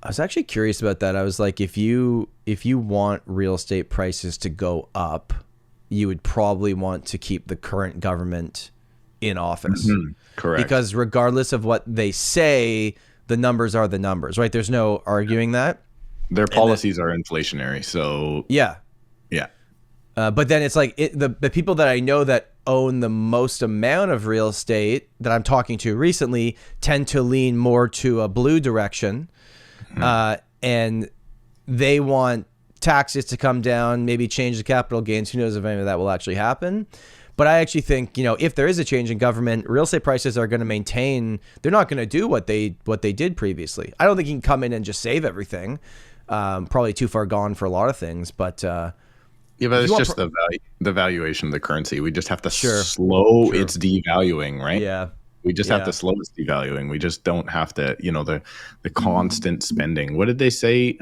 I was actually curious about that. I was like, if you want real estate prices to go up, you would probably want to keep the current government in office. Correct. Because regardless of what they say, the numbers are the numbers, right? There's no arguing that. Their policies are inflationary, so yeah. But then it's like the people that I know that own the most amount of real estate that I'm talking to recently tend to lean more to a blue direction, and they want taxes to come down, maybe change the capital gains. Who knows if any of that will actually happen? But I actually think, if there is a change in government, real estate prices are going to maintain. They're not going to do what they did previously. I don't think you can come in and just save everything. Probably too far gone for a lot of things, but. Yeah, but it's just the valuation of the currency. We just have to slow its devaluing, right? Yeah. We just have to slow its devaluing. We just don't have to, the constant spending. What did they say?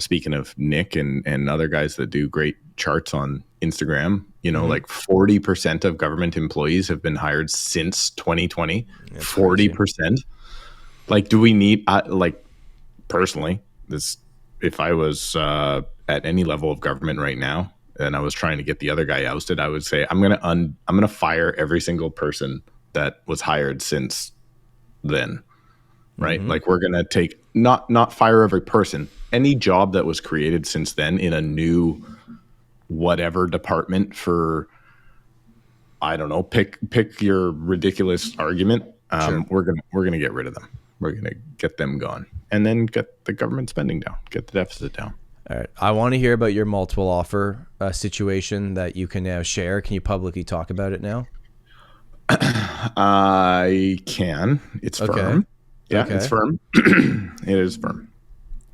Speaking of Nick and other guys that do great charts on Instagram, like 40% of government employees have been hired since 2020. 40%. Like, do we need, personally, if I was at any level of government right now and I was trying to get the other guy ousted, I would say I'm gonna fire every single person that was hired since then, right? Like we're gonna take not fire every person, any job that was created since then in a new whatever department for, I don't know, pick your ridiculous argument. We're gonna get rid of them. We're gonna get them gone, and then get the government spending down, get the deficit down. All right. I want to hear about your multiple offer situation that you can now share. Can you publicly talk about it now? I can. It's firm. Yeah, it's firm. It is firm.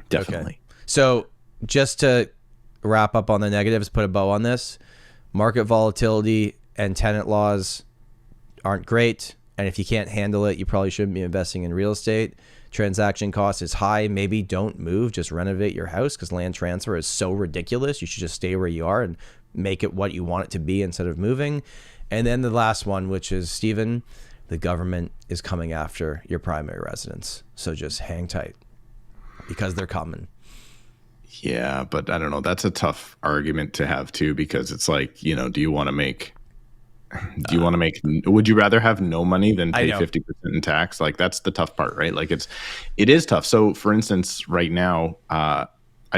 Definitely. Okay. So just to wrap up on the negatives, put a bow on this. Market volatility and tenant laws aren't great. And if you can't handle it, you probably shouldn't be investing in real estate. Transaction cost is high. Maybe don't move. Just renovate your house because land transfer is so ridiculous. You should just stay where you are and make it what you want it to be instead of moving. And then the last one, which is, Stephen, the government is coming after your primary residence. So just hang tight because they're coming. Yeah, but I don't know. That's a tough argument to have too, because it's like, do you want to make, would you rather have no money than pay 50% in tax? Like that's the tough part, right? Like it is tough. So for instance, right now, I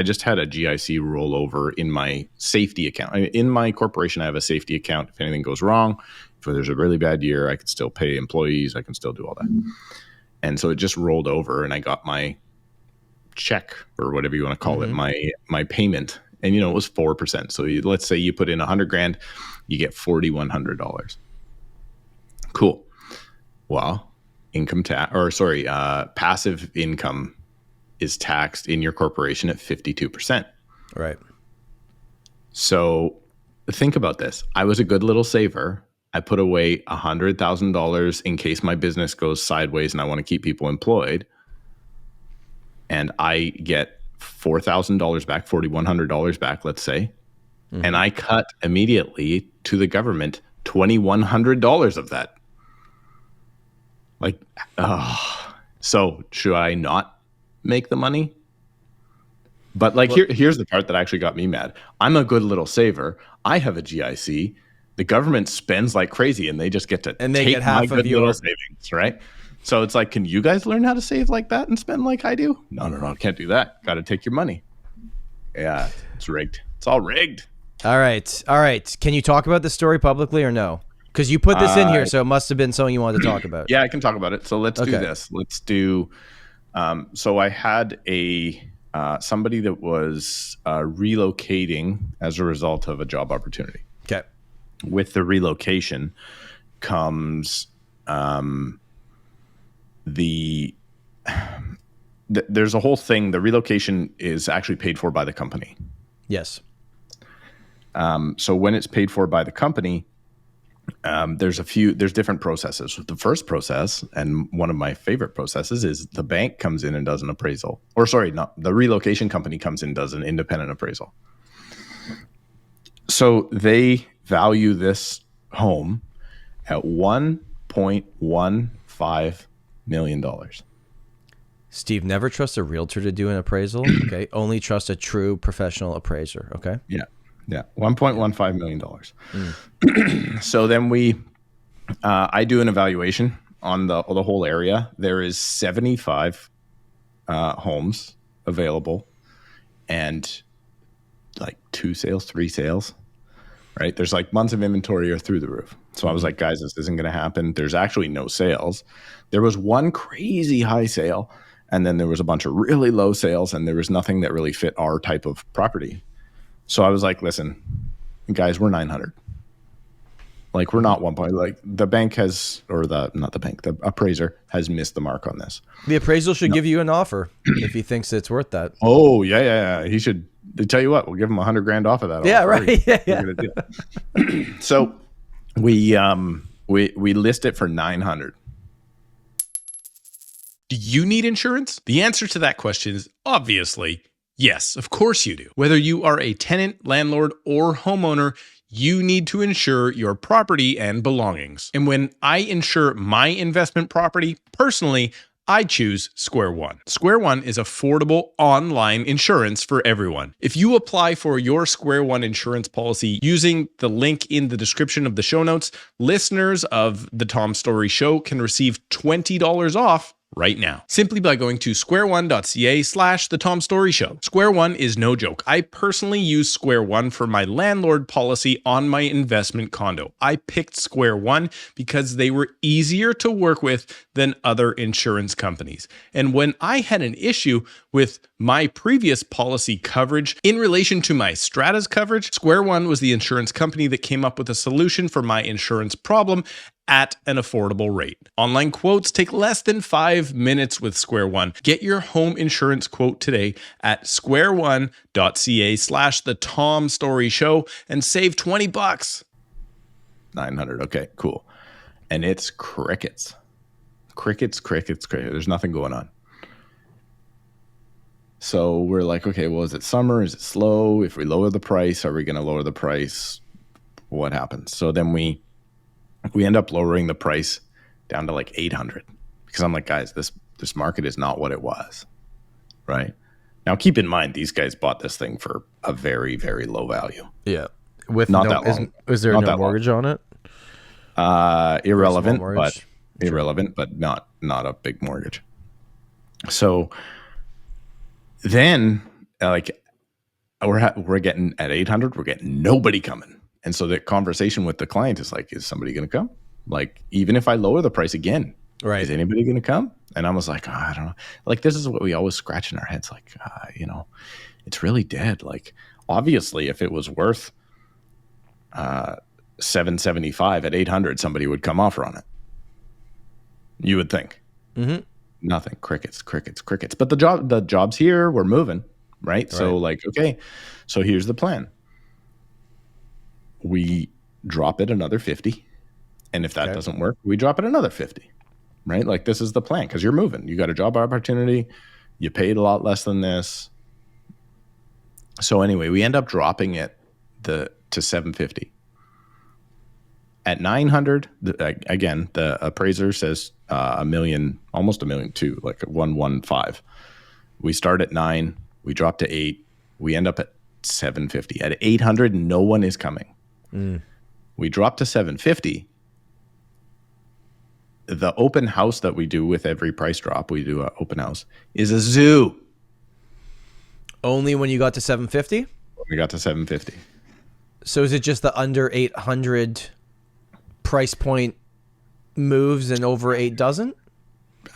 just had a GIC rollover in my safety account. In my corporation, I have a safety account. If anything goes wrong, if there's a really bad year, I can still pay employees. I can still do all that. And so it just rolled over and I got my check or whatever you want to call it, my payment. And, it was 4%. So let's say you put in $100,000, you get $4,100. Cool. Well, passive income is taxed in your corporation at 52%. Right. So think about this. I was a good little saver. I put away $100,000 in case my business goes sideways and I want to keep people employed. And I get $4,000 back, $4,100 back, let's say. Mm-hmm. And I cut immediately to the government $2,100 of that. Like, so should I not make the money? But like, here's the part that actually got me mad. I'm a good little saver. I have a GIC. The government spends like crazy, and they just get to take half my good little savings, right? So it's like, can you guys learn how to save like that and spend like I do? No, can't do that. Got to take your money. Yeah, it's rigged. It's all rigged. All right. Can you talk about this story publicly or no? Because you put this in here, so it must have been something you wanted to talk about. Yeah, I can talk about it. So let's do this. Let's do. So I had somebody that was relocating as a result of a job opportunity. Okay. With the relocation comes there's a whole thing. The relocation is actually paid for by the company. Yes. So when it's paid for by the company, there's different processes. The first process, and one of my favorite processes, is the bank comes in and does an appraisal. The relocation company comes in and does an independent appraisal. So they value this home at $1.15 million. Steve, never trust a realtor to do an appraisal. Okay. Only trust a true professional appraiser. Okay. Yeah. $1.15 million. So then I do an evaluation on the whole area. There is 75 homes available, and like 2 sales, 3 sales, right? There's like months of inventory are through the roof. So I was like, guys, this isn't going to happen. There's actually no sales. There was one crazy high sale, and then there was a bunch of really low sales, and there was nothing that really fit our type of property. So I was like, listen, guys, we're 900. Like, we're not 1 point. Like, the bank has, the appraiser has missed the mark on this. The appraisal should give you an offer if he thinks it's worth that. Oh, yeah. He should. They tell you what, we'll give him $100,000 off of that. Yeah, right. Yeah. So we list it for 900. Do you need insurance? The answer to that question is obviously yes, of course you do. Whether you are a tenant, landlord, or homeowner, you need to insure your property and belongings. And when I insure my investment property, personally, I choose Square One. Square One is affordable online insurance for everyone. If you apply for your Square One insurance policy using the link in the description of the show notes, listeners of the Tom Storey Show can receive $20 off right now, simply by going to squareone.ca/the Tom Storey Show. Square One is no joke. I personally use Square One for my landlord policy on my investment condo. I picked Square One because they were easier to work with than other insurance companies. And when I had an issue with my previous policy coverage in relation to my Stratas coverage, Square One was the insurance company that came up with a solution for my insurance problem at an affordable rate. Online quotes take less than 5 minutes with Square One. Get your home insurance quote today at squareone.ca/the Tom Storey Show and save $20. 900. Okay, cool. And it's crickets. Crickets. There's nothing going on. So we're like, okay, well, is it summer? Is it slow? If we lower the price, are we going to lower the price? What happens? So then we end up lowering the price down to like 800 because I'm like, guys, this market is not what it was, right? Now, keep in mind, these guys bought this thing for a very, very low value. Yeah. With not that long. Is there no mortgage on it? Irrelevant, but not a big mortgage. So then, like, we're getting at 800, we're getting nobody coming. And so the conversation with the client is like, is somebody going to come? Like, even if I lower the price again, right? Is anybody going to come? And I was like, I don't know. Like, this is what we always scratch in our heads. Like, it's really dead. Like, obviously, if it was worth $775 at 800, somebody would come offer on it. You would think. Mm-hmm. Nothing. Crickets. But the job's here. We're moving, right? So like, okay. So here's the plan. we drop it another 50. And if that doesn't work, we drop it another 50, right? Like this is the plan because you're moving. You got a job opportunity. You paid a lot less than this. So anyway, we end up dropping it to 750. At 900, again, the appraiser says $1 million, almost $1.2 million, like 115. We start at 9, we drop to 8, we end up at 750. At 800, no one is coming. We drop to 750. The open house that we do with every price drop, we do an open house, is a zoo. Only when you got to 750? We got to 750. So is it just the under 800 price point moves and over 8 doesn't?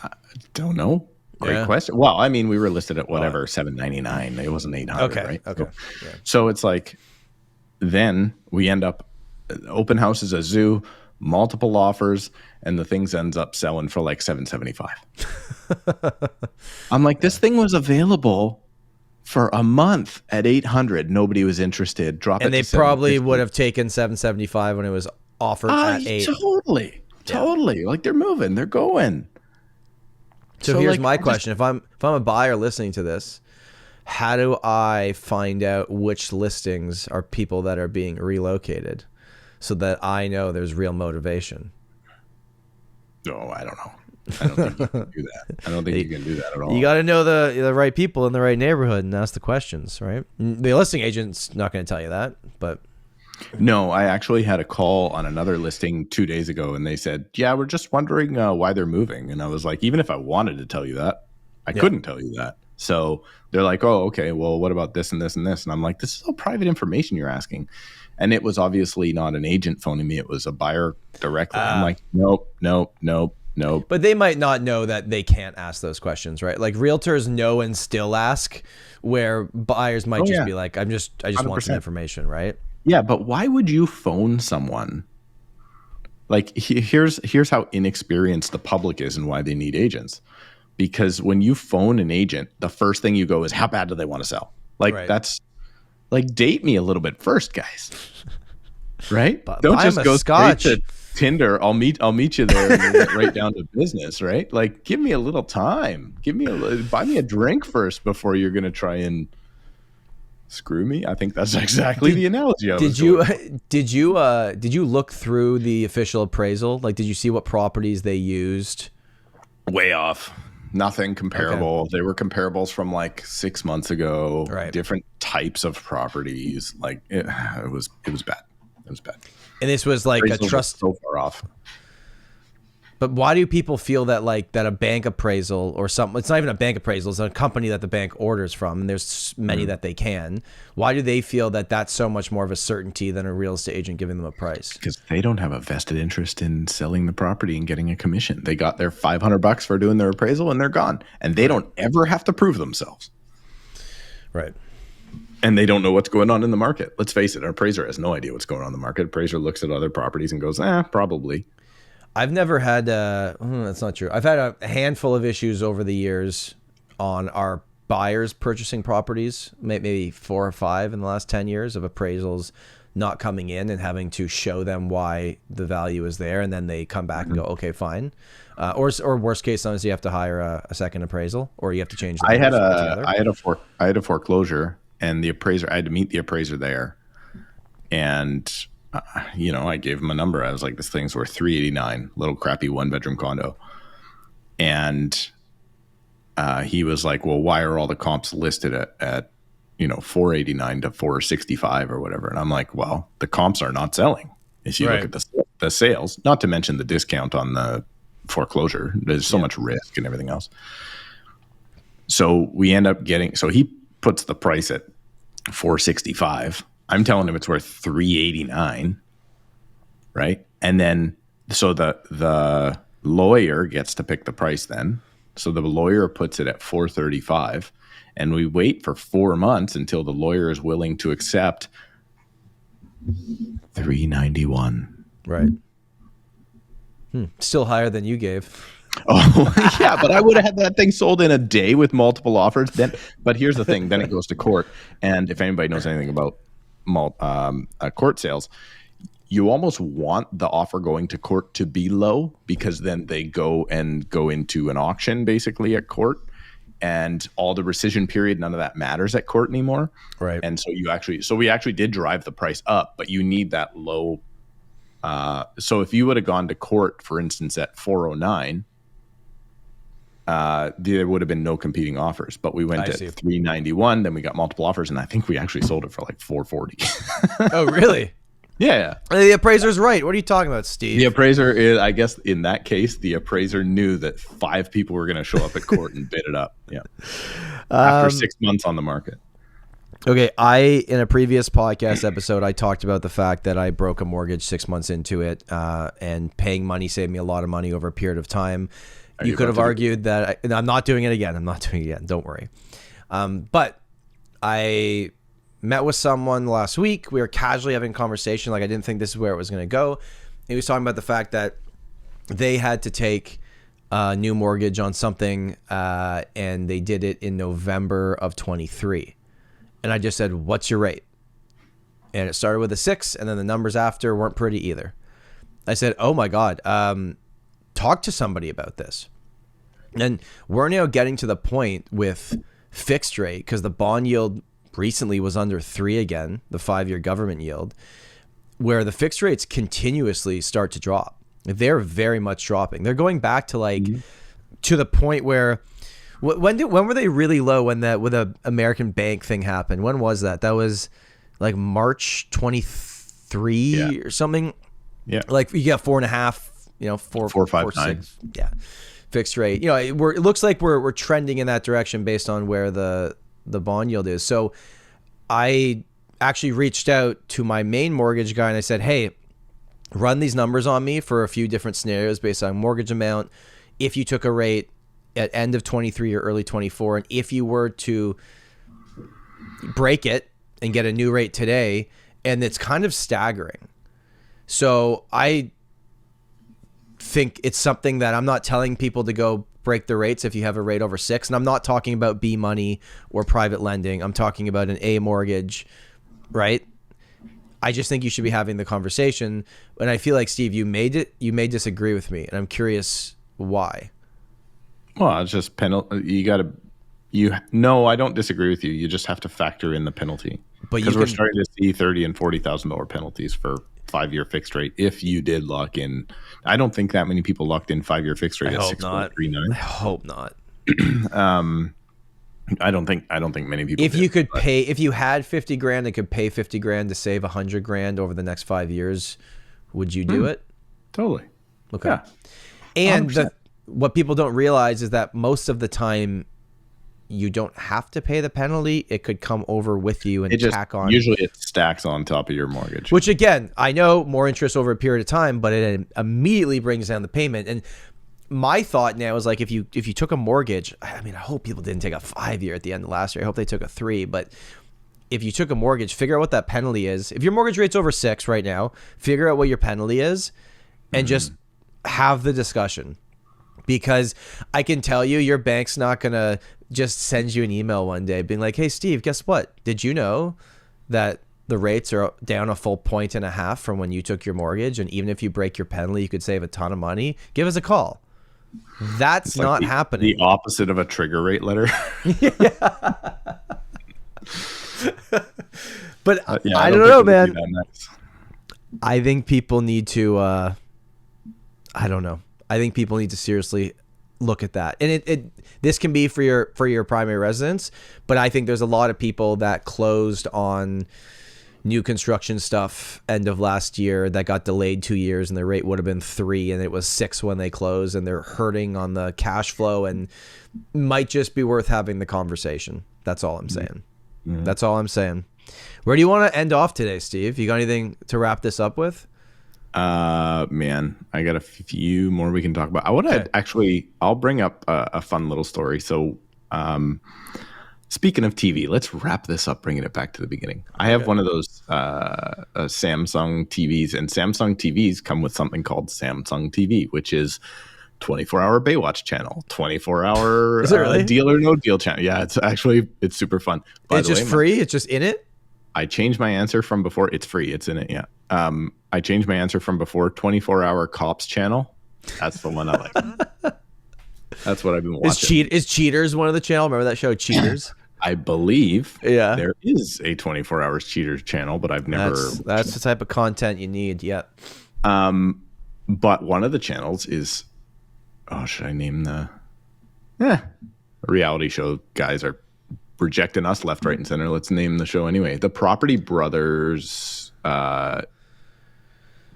I don't know. Great question. Well, I mean, we were listed at whatever, $799. It wasn't 800, right? Okay. So it's like, then we end up, open house is a zoo, multiple offers, and the things ends up selling for like $775. I'm like, this thing was available for a month at 800. Nobody was interested. Drop it. And they probably would have taken 775 when it was offered at 8. Totally. Like they're moving, they're going. So here's my question: if I'm a buyer listening to this, how do I find out which listings are people that are being relocated, so that I know there's real motivation? No, I don't know. I don't think you can do that. I don't think you can do that at all. You got to know the right people in the right neighborhood and ask the questions, right? The listing agent's not going to tell you that, but. No, I actually had a call on another listing 2 days ago, and they said, yeah, we're just wondering why they're moving. And I was like, even if I wanted to tell you that, I couldn't tell you that. So they're like, oh, okay, well, what about this and this and this? And I'm like, this is all private information you're asking. And it was obviously not an agent phoning me. It was a buyer directly. I'm like, nope. But they might not know that they can't ask those questions, right? Like realtors know and still ask, where buyers might be like, I just 100%. Want some information, right? Yeah, but why would you phone someone? Like here's how inexperienced the public is and why they need agents. Because when you phone an agent, the first thing you go is, how bad do they want to sell? Like that's like, date me a little bit first, guys. Right? Don't just go straight to Tinder. I'll meet you there and we'll get right down to business, right? Like give me a little time. Buy me a drink first before you're going to try and screw me. I think that's exactly the analogy. Did you look through the official appraisal? Like, did you see what properties they used? Way off. Nothing comparable. Okay. They were comparables from like 6 months ago. Right. Different types of properties. Like it was bad. It was bad. And this was like a trust so far off. But why do people feel that that a bank appraisal or something, it's not even a bank appraisal, it's a company that the bank orders from, and there's many that they can. Why do they feel that that's so much more of a certainty than a real estate agent giving them a price? Because they don't have a vested interest in selling the property and getting a commission. They got their $500 for doing their appraisal and they're gone. And they don't ever have to prove themselves. Right. And they don't know what's going on in the market. Let's face it, an appraiser has no idea what's going on in the market. Appraiser looks at other properties and goes, probably. I've never had, that's not true. I've had a handful of issues over the years on our buyers purchasing properties, maybe 4 or 5 in the last 10 years of appraisals not coming in and having to show them why the value is there. And then they come back and go, okay, fine. Or worst case, sometimes you have to hire a second appraisal or you have to change the I had a foreclosure and the appraiser, I had to meet the appraiser there. And I gave him a number. I was like, this thing's worth $389, little crappy 1-bedroom condo. And he was like, well, why are all the comps listed at $489 to $465 or whatever? And I'm like, well, the comps are not selling. If you look at the sales, not to mention the discount on the foreclosure, there's so much risk and everything else. So we end up so he puts the price at $465. I'm telling him it's worth $389, right? And then so the lawyer gets to pick the price then. So the lawyer puts it at $435, and we wait for 4 months until the lawyer is willing to accept $391. Right. Still higher than you gave. Oh, yeah, but I would have had that thing sold in a day with multiple offers. But here's the thing. Then it goes to court. And if anybody knows anything about court sales, you almost want the offer going to court to be low, because then they go into an auction basically at court, and all the rescission period, none of that matters at court anymore. Right. And so we actually did drive the price up, but you need that low. So if you would have gone to court, for instance, at 409, there would have been no competing offers, but we went at 391, then we got multiple offers, and I think we actually sold it for like 440. Oh, really? Yeah. The appraiser's right. What are you talking about, Steve? The appraiser is, I guess in that case, the appraiser knew that 5 people were going to show up at court and bid it up. Yeah. After 6 months on the market. Okay. In a previous podcast episode, I talked about the fact that I broke a mortgage 6 months into it, and paying money saved me a lot of money over a period of time. You could have argued that I'm not doing it again. Don't worry. But I met with someone last week. We were casually having a conversation. Like, I didn't think this is where it was going to go. He was talking about the fact that they had to take a new mortgage on something, and they did it in November of 23. And I just said, what's your rate? And it started with a 6, and then the numbers after weren't pretty either. I said, oh my God, talk to somebody about this. And we're now getting to the point with fixed rate, because the bond yield recently was under 3 again, the 5-year government yield, where the fixed rates continuously start to drop. They're very much dropping. They're going back to like to the point where when were they really low when the American Bank thing happened? When was that? That was like March 23 or something. Yeah, like you got 4.5, 4, 5, 6. Yeah, fixed rate. It looks like we're trending in that direction based on where the bond yield is. So I actually reached out to my main mortgage guy and I said, hey, run these numbers on me for a few different scenarios based on mortgage amount. If you took a rate at end of 23 or early 24, and if you were to break it and get a new rate today, and it's kind of staggering. So I think it's something that I'm not telling people to go break the rates if you have a rate over 6. And I'm not talking about B money or private lending. I'm talking about an A mortgage, right? I just think you should be having the conversation. And I feel like, Steve, you may disagree with me, and I'm curious why. Well, it's just penalty. No, I don't disagree with you. You just have to factor in the penalty. Because we're starting to see $30,000 and $40,000 penalties for 5-year fixed rate if you did lock in. I don't think that many people locked in 5-year fixed rate at 6.39. I hope not. I don't think many people. If you had $50,000 and could pay $50,000 to save $100,000 over the next 5 years, would you do it? Totally. Okay. Yeah. And what people don't realize is that most of the time, you don't have to pay the penalty. It could come over with you and tack on. Usually it stacks on top of your mortgage. Which, again, I know more interest over a period of time, but it immediately brings down the payment. And my thought now is, like, if you took a mortgage, I mean, I hope people didn't take a 5-year at the end of last year. I hope they took a 3. But if you took a mortgage, figure out what that penalty is. If your mortgage rate's over 6 right now, figure out what your penalty is and just have the discussion. Because I can tell you, your bank's not going to just send you an email one day being like, hey, Steve, guess what? Did you know that the rates are down a full 1.5 from when you took your mortgage? And even if you break your penalty, you could save a ton of money. Give us a call. That's like not happening. The opposite of a trigger rate letter. But I don't know, man. I think people need to, I don't know. I think people need to seriously look at that. And this can be for your primary residence, but I think there's a lot of people that closed on new construction stuff end of last year that got delayed 2 years, and their rate would have been 3 and it was 6 when they closed, and they're hurting on the cash flow, and might just be worth having the conversation. That's all I'm saying. That's all I'm saying. Where do you want to end off today, Steve? You got anything to wrap this up with? Man, I got a few more we can talk about. I want to I'll bring up a fun little story. So, speaking of TV, let's wrap this up, bringing it back to the beginning. I have one of those Samsung TVs, and Samsung TVs come with something called Samsung TV, which is 24-hour Baywatch channel, 24-hour really? Deal or No Deal channel. Yeah, it's super fun. It's just free? It's just in it? I changed my answer from before. It's free. It's in it, yeah. I changed my answer from before. 24-hour cops channel. That's the one I like. That's what I've been watching. Is Cheaters one of the channel? Remember that show, Cheaters? I believe Yeah. there is a 24 hours Cheaters channel, but I've never. That's the type of content you need. Yeah. But one of the channels is, should I name the reality show guys are rejecting us left, right, and center. Let's name the show anyway. The Property Brothers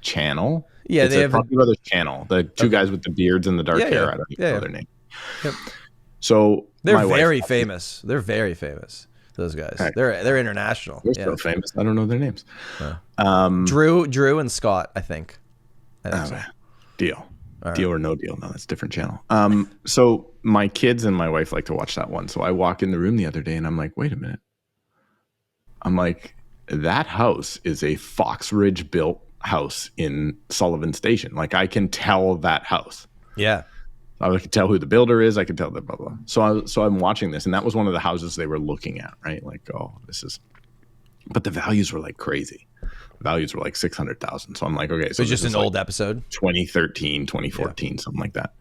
channel. Yeah, it's they a have Property Brothers channel. The two guys with the beards and the dark hair. I don't even know their name. Yep. So they're very famous. They're very famous. Those guys. Right. They're international. They're so famous. I don't know their names. Drew and Scott, I think. So. Deal. All deal or no deal. No, that's a different channel. So my kids and my wife like to watch that one. So I walk in the room the other day and I'm like, wait a minute. I'm like, that house is a Fox Ridge built house in Sullivan Station. Like I can tell that house. Yeah. I can tell who the builder is. I can tell that blah, blah. So I'm watching this, and that was one of the houses they were looking at, right? Like, but the values were like crazy. The values were like 600,000. So I'm like, okay. So it's just an old episode. 2013, 2014, something like that.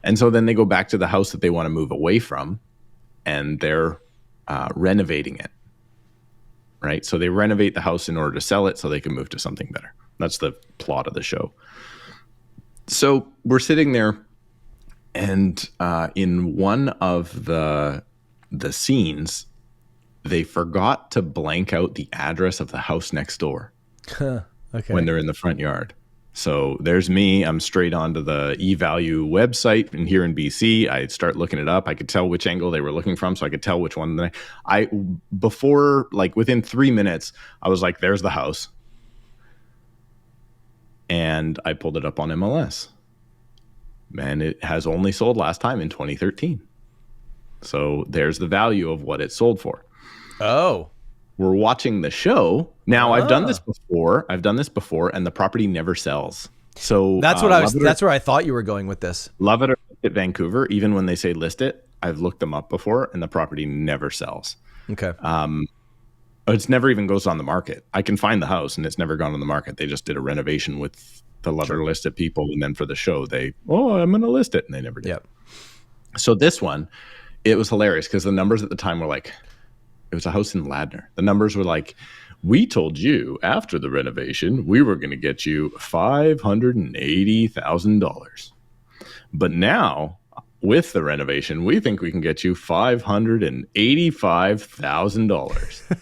And so then they go back to the house that they want to move away from, and they're renovating it, right? So they renovate the house in order to sell it so they can move to something better. That's the plot of the show. So we're sitting there, and in one of the scenes, they forgot to blank out the address of the house next door when they're in the front yard. So there's me. I'm straight onto the eValue website, and here in BC, I start looking it up. I could tell which angle they were looking from, so I could tell which one. Before, like within 3 minutes, I was like, "There's the house," and I pulled it up on MLS. And it has only sold last time in 2013. So there's the value of what it sold for. Oh. We're watching the show. Now, I've done this before, and the property never sells. So that's where I thought you were going with this. Love it or List It Vancouver, even when they say list it, I've looked them up before, and the property never sells. Okay. It's never even goes on the market. I can find the house, and it's never gone on the market. They just did a renovation with the Love It or List It people, and then for the show, I'm going to list it, and they never did. Yep. So this one, it was hilarious because the numbers at the time were like, it was a house in Ladner. The numbers were like, we told you after the renovation, we were going to get you $580,000. But now, with the renovation, we think we can get you $585,000.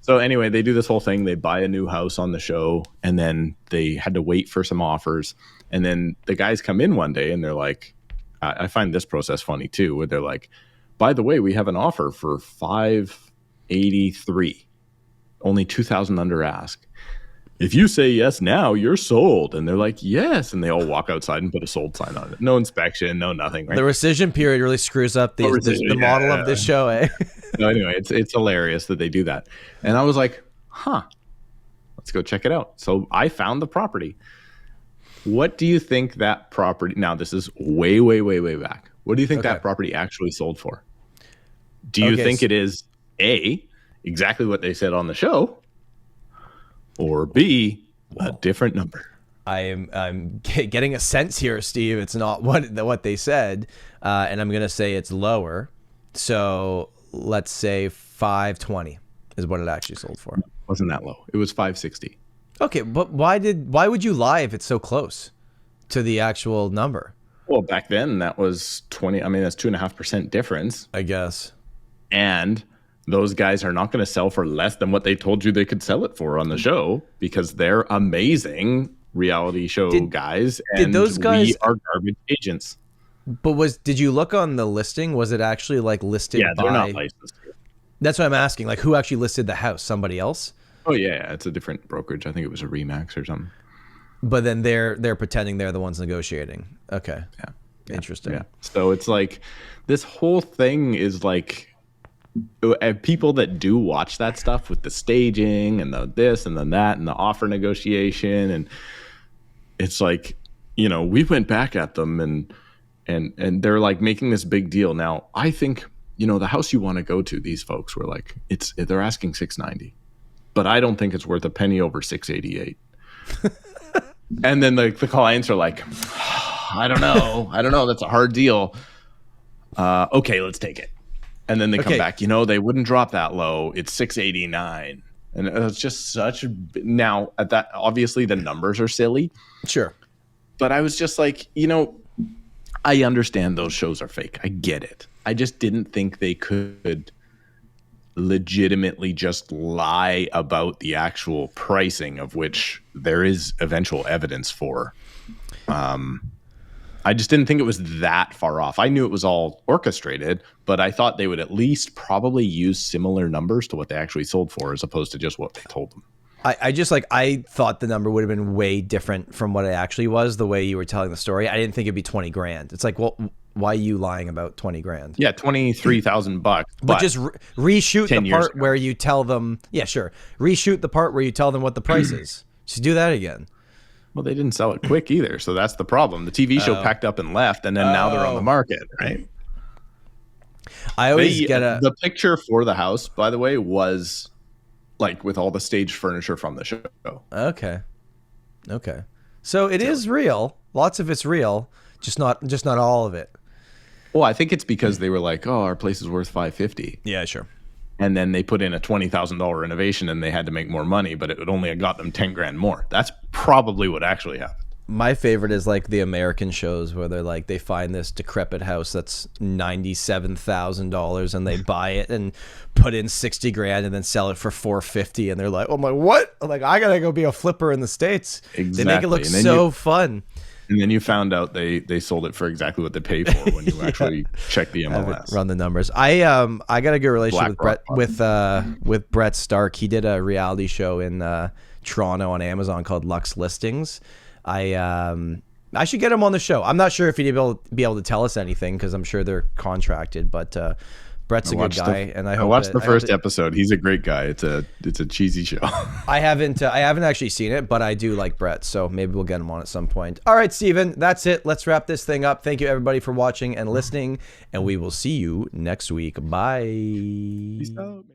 So anyway, they do this whole thing. They buy a new house on the show, and then they had to wait for some offers. And then the guys come in one day, and they're like, I find this process funny too, where they're like, by the way, we have an offer for $583, only $2,000 under ask. If you say yes now, you're sold. And they're like, yes. And they all walk outside and put a sold sign on it. No inspection, no nothing. Right? The rescission period really screws up the model of this show, eh? No, anyway, it's hilarious that they do that. And I was like, let's go check it out. So I found the property. What do you think that property, now this is way, way, way, way back. What do you think that property actually sold for? Do you think it is A, exactly what they said on the show, or B, a different number? I'm getting a sense here, Steve. It's not what they said, and I'm going to say it's lower. So let's say 520 is what it actually sold for. It wasn't that low. It was 560. Okay, but why would you lie if it's so close to the actual number? Well, back then that was 20. I mean, that's 2.5% difference, I guess. And those guys are not going to sell for less than what they told you they could sell it for on the show, because they're amazing reality show guys. And did those guys, we are garbage agents. But did you look on the listing? Was it actually like listed? Yeah, they're not licensed. That's what I'm asking. Like, who actually listed the house? Somebody else? Oh yeah, it's a different brokerage. I think it was a Remax or something. But then they're pretending they're the ones negotiating. Okay. Yeah. Interesting. Yeah. So it's like this whole thing is like, people that do watch that stuff with the staging and the this and then that and the offer negotiation, and it's like, we went back at them and they're like making this big deal. Now, I think, the house you want to go to, these folks were like, they're asking $690. But I don't think it's worth a penny over $688. And then the clients are like, I don't know. That's a hard deal. Okay, let's take it. And then they come back, they wouldn't drop that low. It's 689. And it's just now at that, obviously the numbers are silly. Sure. But I was just like, I understand those shows are fake. I get it. I just didn't think they could legitimately just lie about the actual pricing, of which there is eventual evidence for. I just didn't think it was that far off. I knew it was all orchestrated, but I thought they would at least probably use similar numbers to what they actually sold for, as opposed to just what they told them. I thought the number would have been way different from what it actually was, the way you were telling the story. I didn't think it'd be 20 grand. It's like, well, why are you lying about 20 grand? Yeah, $23,000. But just reshoot the part where you tell them, reshoot the part where you tell them what the price is. Just do that again. Well, they didn't sell it quick either, so that's the problem. The TV show packed up and left, and then now they're on the market, right? I always the picture for the house, by the way, was like with all the staged furniture from the show. Okay. So it is real. Lots of it's real, just not all of it. Well, I think it's because they were like, "Oh, our place is worth $550." Yeah, sure. And then they put in a $20,000 renovation, and they had to make more money, but it would only have got them 10 grand more. That's probably what actually happened. My favorite is like the American shows where they're like, they find this decrepit house that's $97,000 and they buy it and put in 60 grand and then sell it for 450. And they're like, oh my, what? I'm like, I gotta go be a flipper in the States. Exactly. They make it look so fun. And then you found out they sold it for exactly what they paid for when you actually check the MLS. Run the numbers. I got a good relationship with Brett Stark. He did a reality show in Toronto on Amazon called Lux Listings. I should get him on the show. I'm not sure if he'd be able to tell us anything because I'm sure they're contracted, but Brett's a good guy, and I watched the first episode. He's a great guy. It's a cheesy show. I haven't actually seen it, but I do like Brett, so maybe we'll get him on at some point. All right, Steven, that's it. Let's wrap this thing up. Thank you everybody for watching and listening, and we will see you next week. Bye. Peace out.